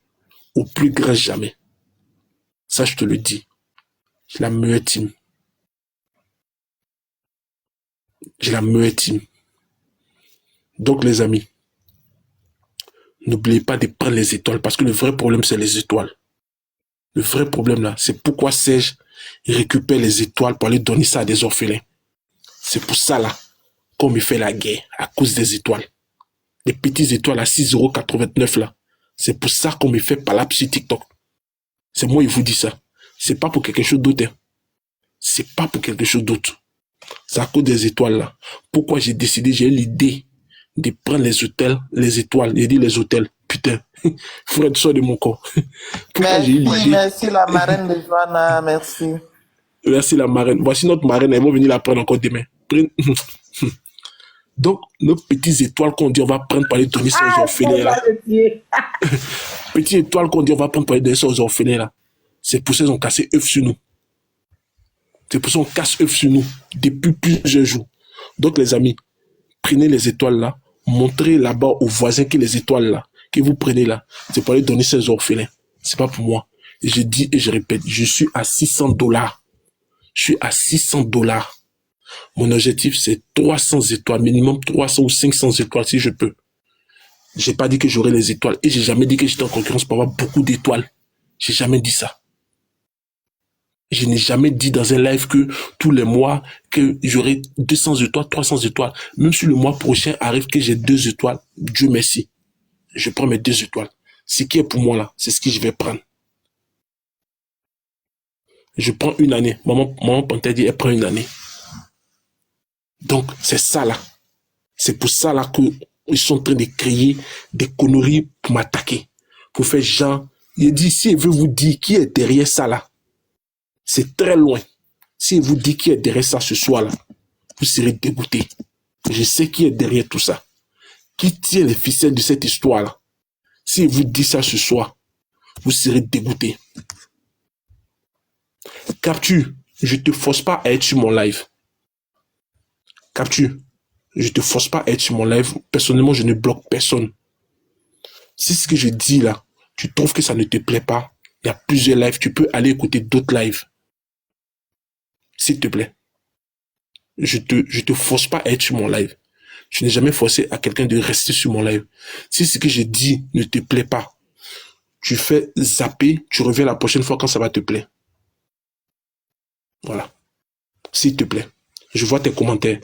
Au plus grand jamais. Ça, je te le dis. J'ai la meilleure team. J'ai la meilleure team. Donc, les amis, n'oubliez pas de prendre les étoiles parce que le vrai problème, c'est les étoiles. Le vrai problème, là, c'est pourquoi Serge récupère les étoiles pour aller donner ça à des orphelins. C'est pour ça, là, qu'on me fait la guerre à cause des étoiles. Les petites étoiles à 6,89 €, là. C'est pour ça qu'on me fait parler sur TikTok. C'est moi, il vous dit ça. C'est pas pour quelque chose d'autre. Hein. C'est pas pour quelque chose d'autre. C'est à cause des étoiles, là. Pourquoi j'ai décidé, j'ai eu l'idée de prendre les hôtels, les étoiles. J'ai dit les hôtels. Putain. Fred, sort de mon corps. Pourquoi j'ai eu l'idée. Merci la marraine de Joanna, merci. Merci la marraine. Voici notre marraine, elle va venir la prendre encore demain. Donc, nos petites étoiles qu'on dit on va prendre pour aller donner ça aux orphelins là. Petites étoiles qu'on dit on va prendre pour aller donner ça aux orphelins là. C'est pour ça qu'ils ont cassé œuf sur nous. C'est pour ça qu'on casse œuf sur nous depuis plusieurs jours. Donc les amis, prenez les étoiles là, montrez là-bas aux voisins que les étoiles là, que vous prenez là, c'est pour aller donner ça aux orphelins. C'est pas pour moi. Et je dis et je répète, je suis à $600. Je suis à $600. Mon objectif, c'est 300 étoiles, minimum 300 ou 500 étoiles si je peux. J'ai pas dit que j'aurais les étoiles et j'ai jamais dit que j'étais en concurrence pour avoir beaucoup d'étoiles. J'ai jamais dit ça. Je n'ai jamais dit dans un live que tous les mois que j'aurai 200 étoiles, 300 étoiles. Même si le mois prochain arrive que j'ai 2 étoiles, Dieu merci. Je prends mes 2 étoiles. Ce qui est pour moi là, c'est ce que je vais prendre. Je prends une année. Maman Panthère dit, elle prend une année. Donc, c'est ça là. C'est pour ça là qu'ils sont en train de créer des conneries pour m'attaquer. Pour faire genre, il dit, si il veut vous dire qui est derrière ça là, c'est très loin. Si il vous dit qui est derrière ça ce soir là, vous serez dégoûté. Je sais qui est derrière tout ça. Qui tient les ficelles de cette histoire là. Si il vous dit ça ce soir, vous serez dégoûté. Capture, je te force pas à être sur mon live. Capture, je te force pas à être sur mon live. Personnellement, je ne bloque personne. Si ce que je dis là, tu trouves que ça ne te plaît pas, il y a plusieurs lives, tu peux aller écouter d'autres lives. S'il te plaît. Je te force pas à être sur mon live. Je n'ai jamais forcé à quelqu'un de rester sur mon live. Si ce que je dis ne te plaît pas, tu fais zapper, tu reviens la prochaine fois quand ça va te plaire. Voilà. S'il te plaît. Je vois tes commentaires.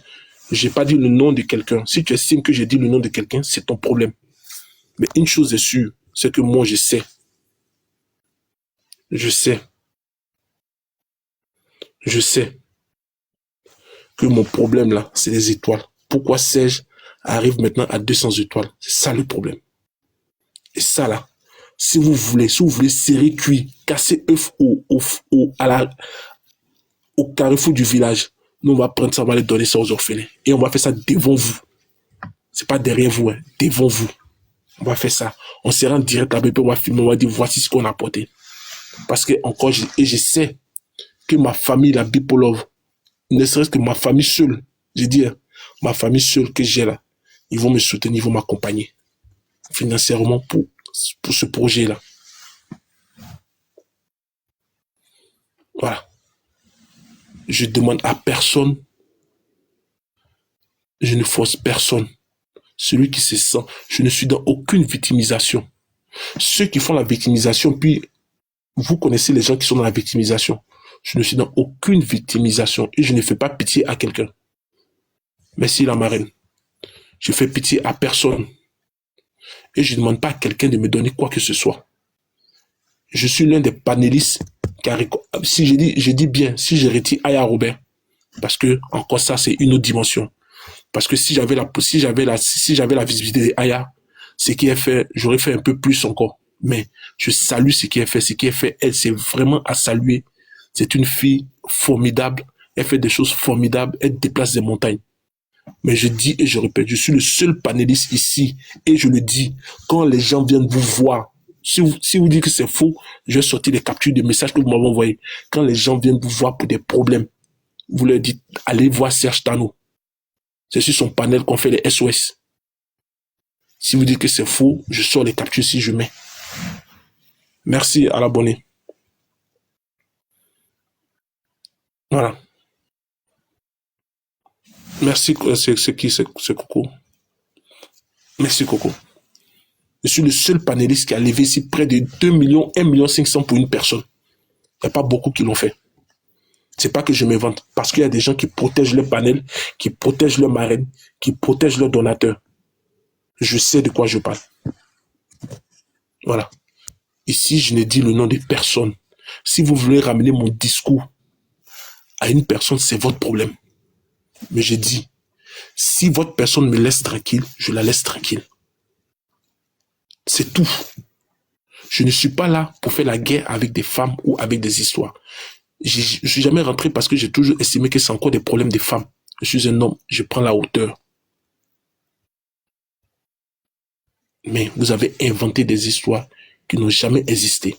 J'ai pas dit le nom de quelqu'un. Si tu estimes que j'ai dit le nom de quelqu'un, c'est ton problème. Mais une chose est sûre, c'est que moi, je sais. Je sais. Je sais que mon problème là, c'est les étoiles. Pourquoi Serge arrive maintenant à 200 étoiles? C'est ça le problème. Et ça là, si vous voulez serrer cuit, casser œuf au carrefour du village, nous on va prendre ça, on va aller donner ça aux orphelins. Et on va faire ça devant vous. C'est pas derrière vous, hein, devant vous. On va faire ça. On sera en direct là-bas, on va filmer, on va dire voici ce qu'on a apporté. Parce que encore, je sais que ma famille, la Bipolov, ne serait-ce que ma famille seule, je dis, hein, ma famille seule que j'ai là, ils vont me soutenir, ils vont m'accompagner financièrement pour ce projet-là. Voilà. Je demande à personne, je ne force personne. Celui qui se sent, je ne suis dans aucune victimisation. Ceux qui font la victimisation, puis vous connaissez les gens qui sont dans la victimisation. Je ne suis dans aucune victimisation et je ne fais pas pitié à quelqu'un. Merci la marraine. Je fais pitié à personne. Et je ne demande pas à quelqu'un de me donner quoi que ce soit. Je suis l'un des panélistes si je dis bien, si je retire Aya Robert, parce que encore ça, c'est une autre dimension. Parce que si j'avais la visibilité d'Aya, ce qui est fait, j'aurais fait un peu plus encore. Mais je salue ce qui est fait. Ce qui est fait, elle, c'est vraiment à saluer. C'est une fille formidable. Elle fait des choses formidables. Elle déplace des montagnes. Mais je dis et je répète, je suis le seul panéliste ici. Et je le dis, quand les gens viennent vous voir, si vous dites que c'est faux, je vais sortir les captures des messages que vous m'avez envoyés. Quand les gens viennent vous voir pour des problèmes, vous leur dites, allez voir Serge Tano. C'est sur son panel qu'on fait les SOS. Si vous dites que c'est faux, je sors les captures si je mets. Merci à l'abonné. Voilà. Merci, c'est qui, c'est Coco. Merci Coco. Je suis le seul panéliste qui a levé ici près de 2 millions, 1,5 million pour une personne. Il n'y a pas beaucoup qui l'ont fait. C'est pas que je m'invente, parce qu'il y a des gens qui protègent leur panel, qui protègent leur marraine, qui protègent leurs donateurs. Je sais de quoi je parle. Voilà. Ici, je ne dis le nom de personne. Si vous voulez ramener mon discours à une personne, c'est votre problème. Mais je dis, si votre personne me laisse tranquille, je la laisse tranquille. C'est tout. Je ne suis pas là pour faire la guerre avec des femmes ou avec des histoires. Je ne suis jamais rentré parce que j'ai toujours estimé que c'est encore des problèmes des femmes. Je suis un homme, je prends la hauteur. Mais vous avez inventé des histoires qui n'ont jamais existé.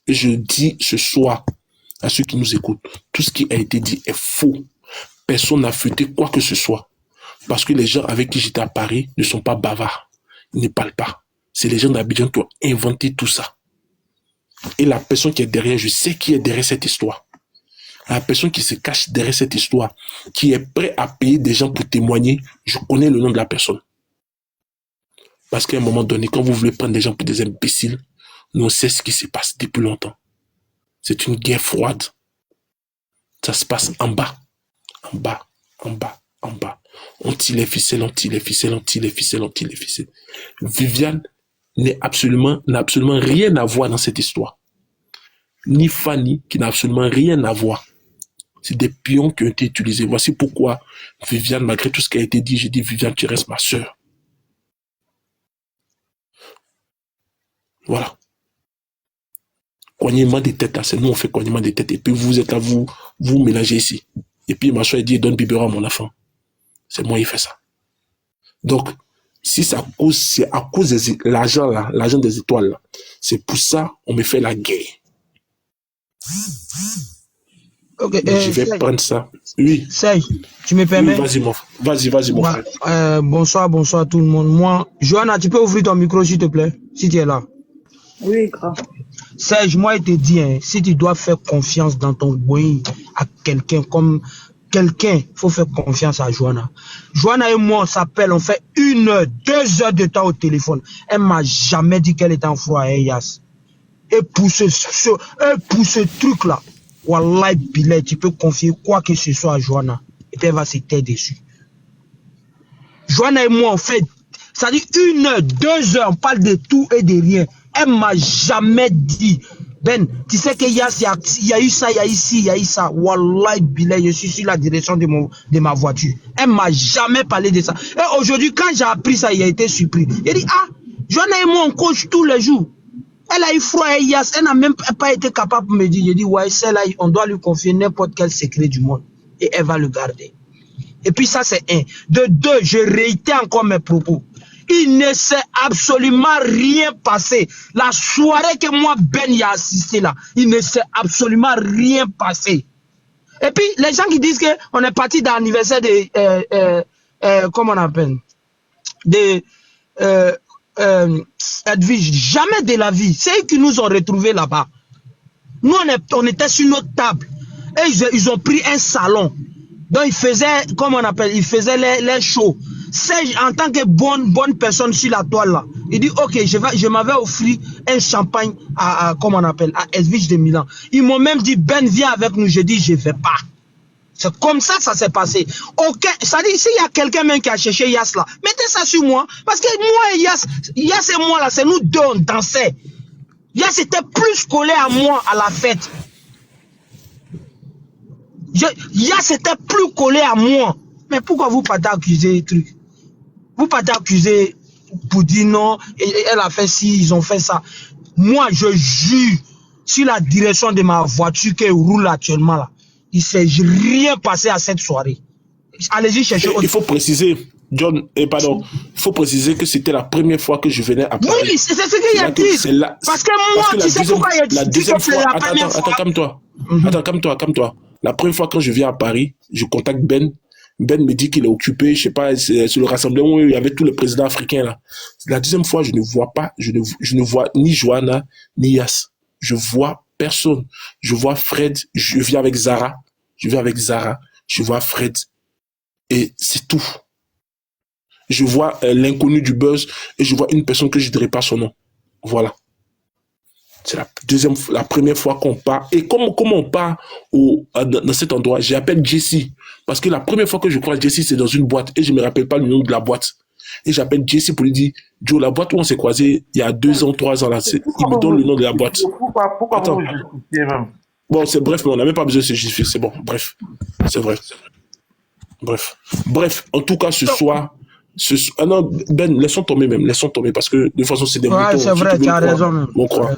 Et je dis ce soir à ceux qui nous écoutent, tout ce qui a été dit est faux. Personne n'a fuité quoi que ce soit. Parce que les gens avec qui j'étais à Paris ne sont pas bavards. Ils ne parlent pas. C'est les gens d'Abidjan qui ont inventé tout ça. Et la personne qui est derrière, je sais qui est derrière cette histoire. La personne qui se cache derrière cette histoire, qui est prêt à payer des gens pour témoigner, je connais le nom de la personne. Parce qu'à un moment donné, quand vous voulez prendre des gens pour des imbéciles, nous on sait ce qui se passe depuis longtemps. C'est une guerre froide. Ça se passe en bas. En bas, en bas, en bas. On tire les ficelles, on tire les ficelles, on tire les ficelles, on tire les ficelles. Viviane n'a absolument rien à voir dans cette histoire. Ni Fanny, qui n'a absolument rien à voir. C'est des pions qui ont été utilisés. Voici pourquoi Viviane, malgré tout ce qui a été dit, j'ai dit, Viviane, tu restes ma sœur. Voilà. Coignement des têtes, là, c'est nous, on fait coignement des têtes. Et puis vous êtes là, vous mélangez ici. Et puis ma soeur dit, donne biberon à mon enfant. C'est moi qui fais ça. Donc, si c'est à cause de l'argent là, l'argent des étoiles là, c'est pour ça qu'on me fait la guerre. Ok, je vais prendre ça. Oui. Serge, tu me permets? Oui, vas-y, mon frère. Bonsoir tout le monde. Moi, Johanna, tu peux ouvrir ton micro, s'il te plaît, si tu es là. Oui, grand. Serge, moi, je te dis, hein, si tu dois faire confiance dans ton boy à quelqu'un comme quelqu'un, il faut faire confiance à Johanna. Johanna et moi, on s'appelle, on fait 1 heure, 2 heures de temps au téléphone. Elle m'a jamais dit qu'elle était en froid à Yas. Et pour ce truc-là, Wallah Bilay, tu peux confier quoi que ce soit à Johanna. Et puis elle va se taire dessus. Johanna et moi, on fait, ça dit 1 heure, 2 heures, on parle de tout et de rien. Elle m'a jamais dit, Ben, tu sais qu'il y a eu ça, il y a ici, il y a eu ça. Wallah Bilay, je suis sur la direction de ma voiture. Elle m'a jamais parlé de ça. Et aujourd'hui, quand j'ai appris ça, il a été surpris. Il dit, ah, Johanna et moi, on coach tous les jours. Elle a eu froid et Yas, elle n'a même pas été capable de me dire. Je dis, ouais, celle-là, on doit lui confier n'importe quel secret du monde. Et elle va le garder. Et puis ça, c'est 1. De 2, je réitère encore mes propos. Il ne s'est absolument rien passé. La soirée que moi, Ben, y a assisté là, il ne s'est absolument rien passé. Et puis, les gens qui disent qu'on est parti dans l'anniversaire de, comment on appelle, de, Edwige, jamais de la vie. C'est eux qui nous ont retrouvés là-bas. Nous, on était sur notre table. Et ils ont pris un salon. Donc, ils faisaient, comment on appelle, ils faisaient les shows. C'est en tant que bonne personne sur la toile là. Il dit, ok, je m'avais offert un champagne à comment on appelle, à Edwige de Milan. Ils m'ont même dit, Ben, viens avec nous. Je dis, je ne vais pas. C'est comme ça s'est passé. Ok, ça dit, s'il y a quelqu'un même qui a cherché Yas là, mettez ça sur moi. Parce que moi et Yas et moi là, c'est nous deux, on dansait. Yas était plus collé à moi à la fête. Yass était plus collé à moi. Mais pourquoi vous partez accuser les trucs? Vous partez accuser pour dire non, et elle a fait ci, ils ont fait ça. Moi, je jure sur la direction de ma voiture qui roule actuellement là. Il ne s'est rien passé à cette soirée. Allez-y chercher. Il faut préciser, John, pardon, il faut préciser que c'était la première fois que je venais à Paris. Oui, c'est ce qu'il a dit. Parce que moi, tu sais pourquoi il a dit la deuxième fois, attends, calme-toi. Calme-toi. La première fois quand je viens à Paris, je contacte Ben. Ben me dit qu'il est occupé, je sais pas, c'est sur le rassemblement où il y avait tous les présidents africains là. La deuxième fois, je ne vois pas, je ne vois ni Johanna, ni Yass. Je vois personne. Je vois Fred, je viens avec Zara. Je vois Fred. Et c'est tout. Je vois l'inconnu du buzz et je vois une personne que je ne dirai pas son nom. Voilà. C'est la première fois qu'on part. Et comment on part dans cet endroit, j'appelle Jessie. Parce que la première fois que je crois Jessie, c'est dans une boîte. Et je ne me rappelle pas le nom de la boîte. Et j'appelle Jessie pour lui dire, Joe, la boîte où on s'est croisés il y a 2 ans, 3 ans, là, il me donne le nom de la boîte. Pourquoi Attends. vous justifiez même? Bon, c'est bref, mais on n'a même pas besoin de se justifier. C'est bon, bref. C'est vrai. Bref, en tout cas, ce soir... Ah non, Ben, laissons tomber parce que de toute façon, c'est des moutons. Ouais, c'est vrai, tu as raison. On croit.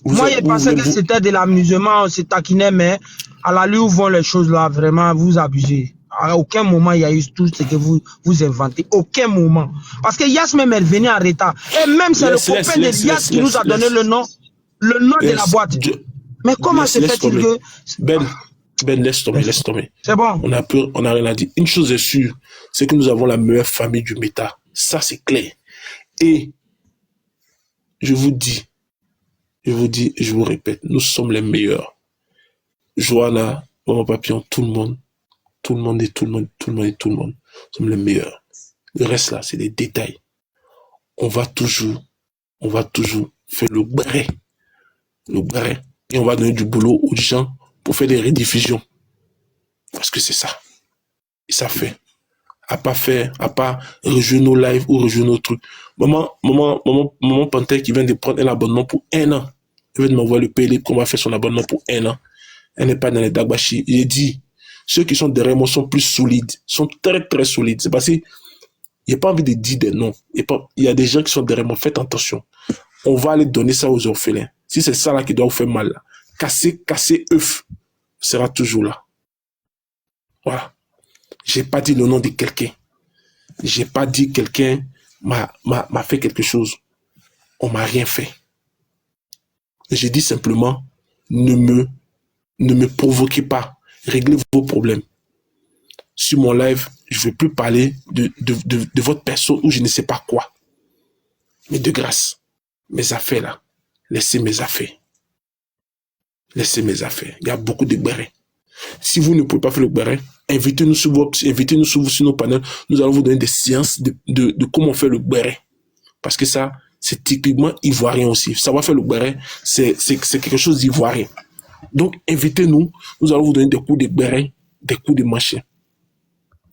Moi, je pensais que c'était de l'amusement, on se taquinait, mais à la lieu où vont les choses là, vraiment, vous abusez. À aucun moment, il y a eu tout ce que vous inventez. Aucun moment. Parce que Yass même, elle venait en retard. Et même, c'est le copain de Yass qui nous a donné le nom de la boîte. Mais comment se fait-il que... Ben, laisse tomber. C'est bon. On n'a rien à dire. Une chose est sûre, c'est que nous avons la meilleure famille du méta. Ça, c'est clair. Et je vous dis, et je vous répète, nous sommes les meilleurs. Johanna, Maman Papillon, tout le monde. Nous sommes les meilleurs. Le reste là, c'est des détails. On va toujours faire le bret. Et on va donner du boulot aux gens pour faire des rediffusions. Parce que c'est ça. Et ça fait. À part rejouer nos lives ou rejouer nos trucs. Maman Panther qui vient de prendre un abonnement pour 1 an. Elle vient de m'envoyer le PLP qu'on va faire son abonnement pour 1 an. Elle n'est pas dans les Dagbashi. J'ai dit, ceux qui sont derrière moi sont plus solides. Sont très, très solides. C'est parce que il n'y a pas envie de dire des noms. Il y a des gens qui sont derrière moi. Faites attention. On va aller donner ça aux orphelins. Si c'est ça là qui doit vous faire mal, là. Casser œuf sera toujours là. Voilà. J'ai pas dit le nom de quelqu'un. J'ai pas dit quelqu'un m'a fait quelque chose. On m'a rien fait. J'ai dit simplement, ne me provoquez pas. Réglez vos problèmes. Sur mon live, je ne vais plus parler de votre personne ou je ne sais pas quoi. Mais de grâce, mes affaires là, laissez mes affaires. Il y a beaucoup de bérets. Si vous ne pouvez pas faire le béret, invitez-nous sur nos panels. Nous allons vous donner des séances de comment faire le béret. Parce que ça, c'est typiquement ivoirien aussi. Savoir faire le béret, c'est quelque chose d'ivoirien. Donc, invitez-nous. Nous allons vous donner des coups de béret, des coups de machin.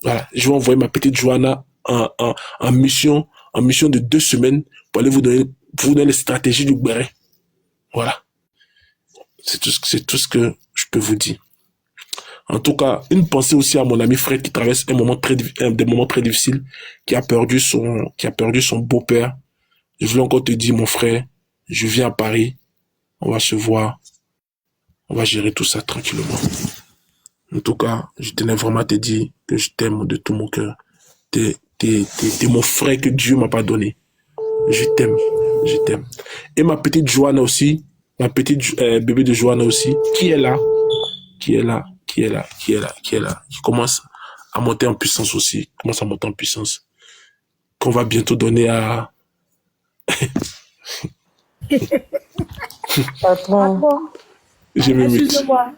Voilà. Je vais envoyer ma petite Johanna en mission de 2 semaines pour aller vous donner les stratégies du béret. Voilà. C'est tout ce que je peux vous dire. En tout cas, une pensée aussi à mon ami Fred qui traverse des moments très difficiles, qui a perdu son beau-père. Je voulais encore te dire, mon frère, je viens à Paris, on va se voir, on va gérer tout ça tranquillement. En tout cas, je tenais vraiment à te dire que je t'aime de tout mon cœur. T'es mon frère que Dieu m'a pas donné. Je t'aime. Et ma petite Johanna aussi, ma petite bébé de Johanna aussi, qui commence à monter en puissance aussi, qu'on va bientôt donner à... Patron. Je me mute. Excusez-moi,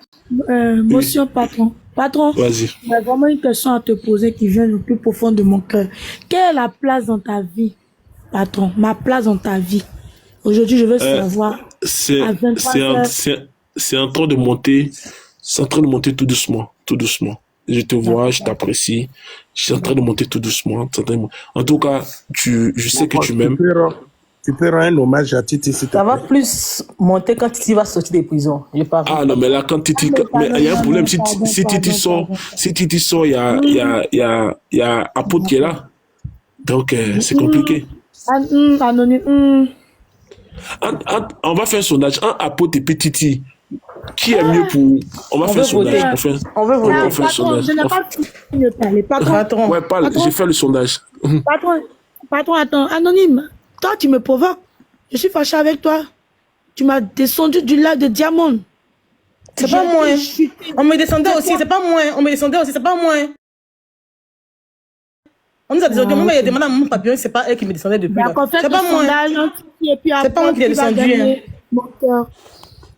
monsieur Patron. Patron, vas-y. il y a vraiment une question à te poser qui vient le plus profond de mon cœur. Quelle est la place dans ta vie, patron? Ma place dans ta vie. Aujourd'hui, je veux savoir. C'est en train de monter. C'est en train de monter tout doucement. Je te vois, je t'apprécie. Je suis en train de monter tout doucement. En tout cas, je sais que tu m'aimes. Tu peux rendre un hommage à Titi, s'il te Ça va plaît. plus monter quand Titi va sortir des prisons. J'ai pas vu. Ah non, mais là, quand Titi... Mais il y a un problème. Si Titi sort, il y a Apôtre qui est là. Donc, c'est compliqué. Anonyme. On va faire un sondage. Un Apôtre et puis Titi. Qui est mieux pour... On va faire un sondage. On veut voter. On fait un sondage. Je n'ai pas fini de parler. Patron, Ouais, parle. J'ai fait le sondage. patron, attends. Anonyme, toi, tu me provoques. Je suis fâché avec toi. Tu m'as descendu du lac de Diamond. C'est pas moi. On me descendait aussi, c'est pas moi. On me descendait aussi, c'est pas moi. On nous a descendu. Moi, il a demandé à mon papillon, c'est pas elle qui me descendait depuis. C'est pas moi. C'est pas moi qui l'ai descendu.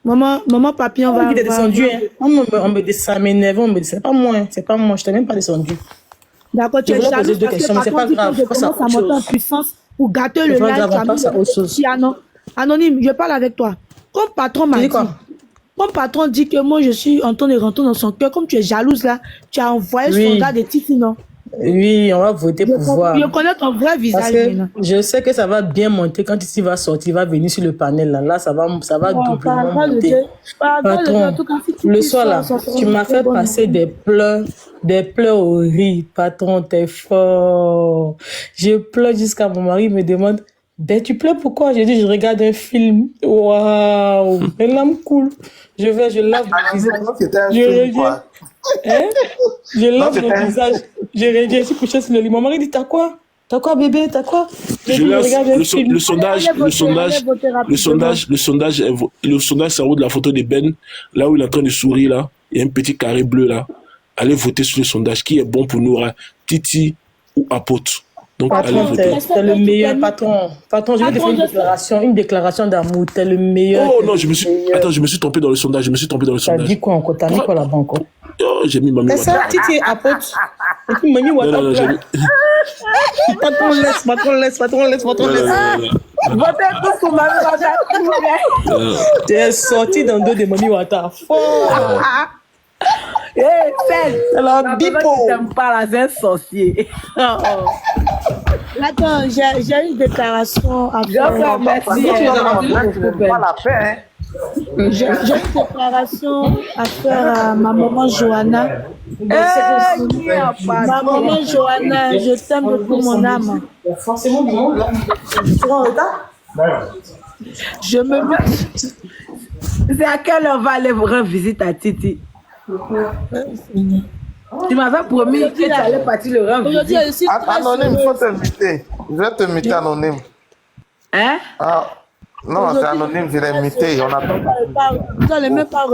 Maman, papillon va. Qui t'es descendu. On me descend, ça m'énerve, on me descend. C'est pas moi, c'est pas moi. Je t'ai même pas descendu. D'accord, tu es voulais poser jalouse deux parce questions, que mais c'est pas patron dit grave, que je passe à commence à autre monter en chose. puissance pour gâter le C'est pas live. grave, passe à autre chose. Anonyme, je parle avec toi. Comme patron m'a dit, comme patron dit que moi je suis en train de rentrer dans son cœur, comme tu es jalouse là, tu as envoyé son gars de Titi, non? Oui, on va voter pour voir. Je connais ton vrai visage. Parce que je sais que ça va bien monter quand Titi va sortir, il va venir sur le panel là. Là, ça va doublement monter. Patron, le soir là, tu m'as fait passer des pleurs au riz. Patron, t'es fort. Je pleure jusqu'à mon mari me demande, ben tu pleures pourquoi? J'ai dit, je regarde un film. Waouh, une lame cool. Je lave mon visage. Je lave mon visage. Je suis couché sur le lit. Mon mari dit, t'as quoi? T'as quoi, bébé? T'as quoi? Le sondage, ça vaut de la photo de Ben, là où il est en train de sourire, là. Il y a un petit carré bleu, là. Allez voter sur le sondage. Qui est bon pour nous, hein? Titi ou Apôtre? Donc, allez voter. T'es le meilleur patron. Patron, je vais te faire une déclaration d'amour. T'es le meilleur. Oh non, je me suis trompé dans le sondage. T'as dit quoi encore? T'as mis quoi là-bas encore? Oh, j'ai mis Mami Wata. C'est ça, Titi Apôtre. Et puis Mami Wata. Patron, laisse. Votez tous pour Mami Wata, s'il vous plaît. Tu es sorti dans le dos de Mami Wata. Fort. C'est la bipo. Tu n'aimes pas là, c'est un sorcier. Attends, j'ai une déclaration à faire. Merci. Pas la paix, J'ai une déclaration à faire à ma maman Johanna. Ma maman Johanna, je t'aime de tout mon âme. Forcément, du monde là. Tu vas en retard? Je me C'est à quelle heure on va aller rendre visite à Titi? Tu m'avais promis que tu allais partir le rendre Aujourd'hui, visite. je suis très Anonyme, il faut heureuse. t'inviter. Je vais te muter anonyme. Hein? Ah, non, c'est anonyme, je l'ai muté. On attend. Vous n'allez même pas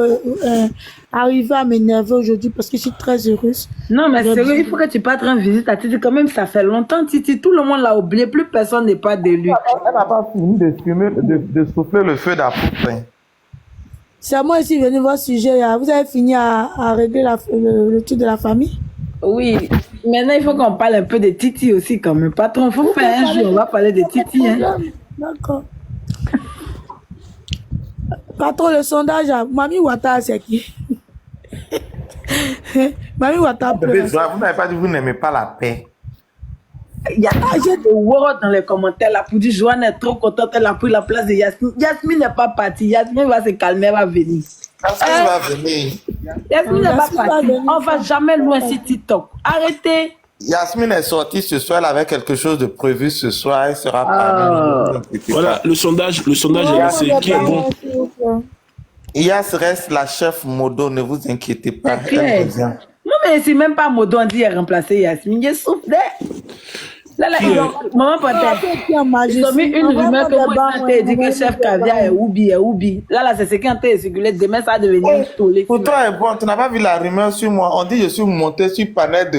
arriver à m'énerver aujourd'hui parce que je suis très heureuse. Non, mais sérieux, il faut que tu partes rendre visite à Titi. Quand même, ça fait longtemps, Titi. Tout le monde l'a oublié. Plus personne n'est pas de lui. Elle n'a pas fini de souffler le feu d'Apôtre. C'est à moi ici venu voir ce sujet. Vous avez fini à régler le truc de la famille? Oui. Maintenant, il faut qu'on parle un peu de Titi aussi, quand même. Patron, il faut faire un jour, on va parler de Titi. Hein. D'accord. Patron, le sondage, Mami Wata, c'est qui? Mami Wata pleure. Vous n'avez pas dit que vous n'aimez pas la paix. Il y a des words dans les commentaires là pour dire Joanne est trop contente, elle a pris la place de Yasmine. Yasmine n'est pas partie. Yasmine va se calmer, elle va venir. Yasmine va venir. Yasmine n'est pas partie. On va jamais loin sur TikTok. Arrêtez. Yasmine est sortie ce soir, elle avait quelque chose de prévu ce soir, elle sera parmi. Voilà, le sondage est lancé. Qui est bon? Yas reste la chef modo, ne vous inquiétez pas. C'est clair. Non, mais c'est même pas Modo, on dit qu'elle a remplacé Yasmine. Je souffre. Là, maman Panthère, ils ont mis une rumeur que moi, j'ai dit que chef caviar est Oubi. Là, c'est ce qui est en train de circuler. Demain, ça va devenir tollé. Pour toi, est bon, tu n'as pas vu la rumeur sur moi. On dit que je suis monté sur le panel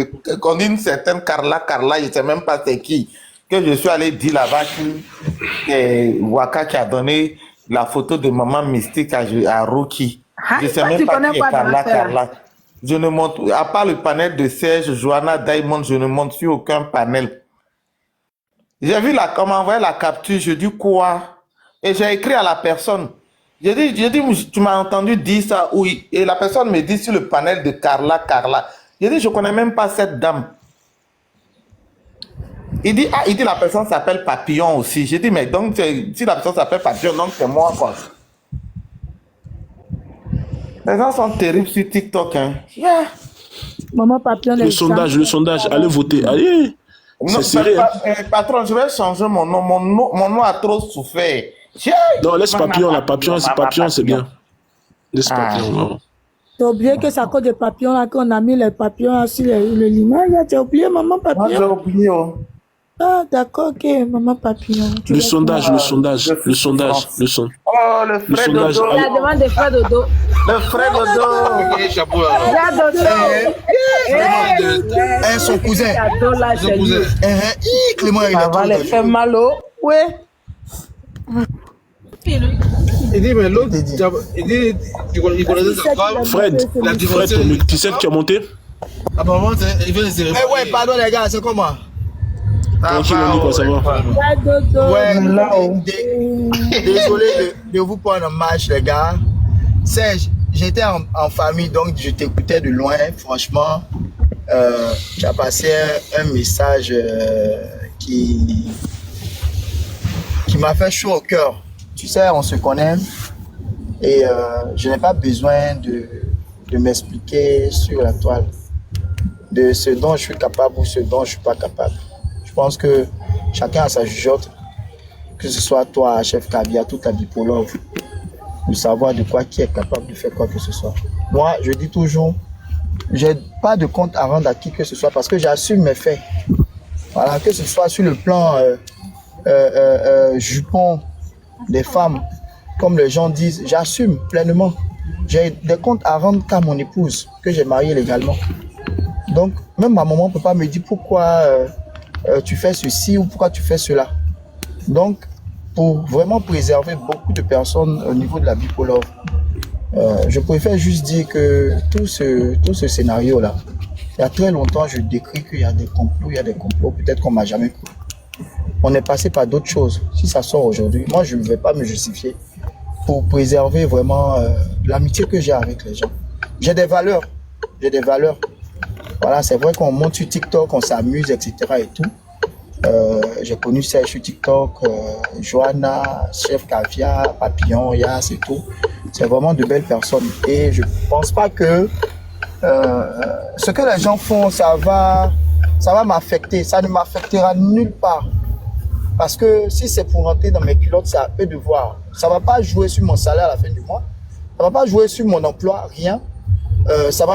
on dit une certaine Carla, je ne sais même pas c'est qui, que je suis allé dire là-bas que Waka qui a donné la photo de maman mystique à Rookie. Je ne sais même pas qui est Carla. Je ne monte, à part le panel de Serge, Johanna, Diamond, je ne monte sur aucun panel. J'ai vu comment envoyer la capture, je dis quoi? Et j'ai écrit à la personne. J'ai dit, tu m'as entendu dire ça, oui. Et la personne me dit sur le panel de Carla. J'ai dit, je ne connais même pas cette dame. Il dit la personne s'appelle Papillon aussi. J'ai dit, mais donc, si la personne s'appelle Papillon, donc c'est moi, quoi. Les gens sont terribles sur TikTok, hein. Yeah. Maman Papillon, le sondage, allez voter, allez. C'est sérieux. Patron, je vais changer mon nom. Mon nom a trop souffert. Non, laisse Papillon, la Papillon, c'est bien. Laisse Papillon, non. T'as oublié que c'est à cause des papillons là qu'on a mis les papillons sur le limage. Tu as oublié, maman Papillon? Moi, j'ai oublié. Oh. Ah, d'accord, ok, maman Papillon. Le sondage. Oh, le frère Dodo. La demande des frères Dodo. Le frère Dodo. Son cousin. Clément, il a va les faire mal au. Ouais. Il dit, mais l'autre, il dit, il connaissait sa femme. Fred, tu sais que tu as monté? Apparemment, il veut se réveiller. Ouais, pardon les gars, c'est comment? Tranquille, on dit quoi, ça va? Ouais, désolé de vous prendre en marche, les gars. Serge, j'étais en famille, donc je t'écoutais de loin. Franchement, tu as passé un message qui m'a fait chaud au cœur. Tu sais, on se connaît et je n'ai pas besoin de m'expliquer sur la toile de ce dont je suis capable ou ce dont je ne suis pas capable. Je pense que chacun a sa jugeote, que ce soit toi, chef Caviar, toute la bipolove, de savoir de quoi qui est capable de faire quoi que ce soit. Moi, je dis toujours, je n'ai pas de compte à rendre à qui que ce soit parce que j'assume mes faits. Voilà, que ce soit sur le plan jupon des femmes, comme les gens disent, j'assume pleinement. J'ai des comptes à rendre qu'à mon épouse, que j'ai mariée légalement. Donc, même ma maman ne peut pas me dire pourquoi tu fais ceci ou pourquoi tu fais cela. Donc, pour vraiment préserver beaucoup de personnes au niveau de la bipolove, je préfère juste dire que tout ce scénario-là, il y a très longtemps, je décris qu'il y a des complots, peut-être qu'on ne m'a jamais cru. On est passé par d'autres choses. Si ça sort aujourd'hui, moi, je ne vais pas me justifier pour préserver vraiment l'amitié que j'ai avec les gens. J'ai des valeurs. Voilà, c'est vrai qu'on monte sur TikTok, on s'amuse, etc. et tout. J'ai connu Serge sur TikTok, Johanna, Chef Caviar, Papillon, Yass et tout. C'est vraiment de belles personnes. Et je ne pense pas que ce que les gens font, ça va m'affecter. Ça ne m'affectera nulle part. Parce que si c'est pour rentrer dans mes culottes, c'est à eux de voir. Ça ne va pas jouer sur mon salaire à la fin du mois. Ça ne va pas jouer sur mon emploi, rien. Ça va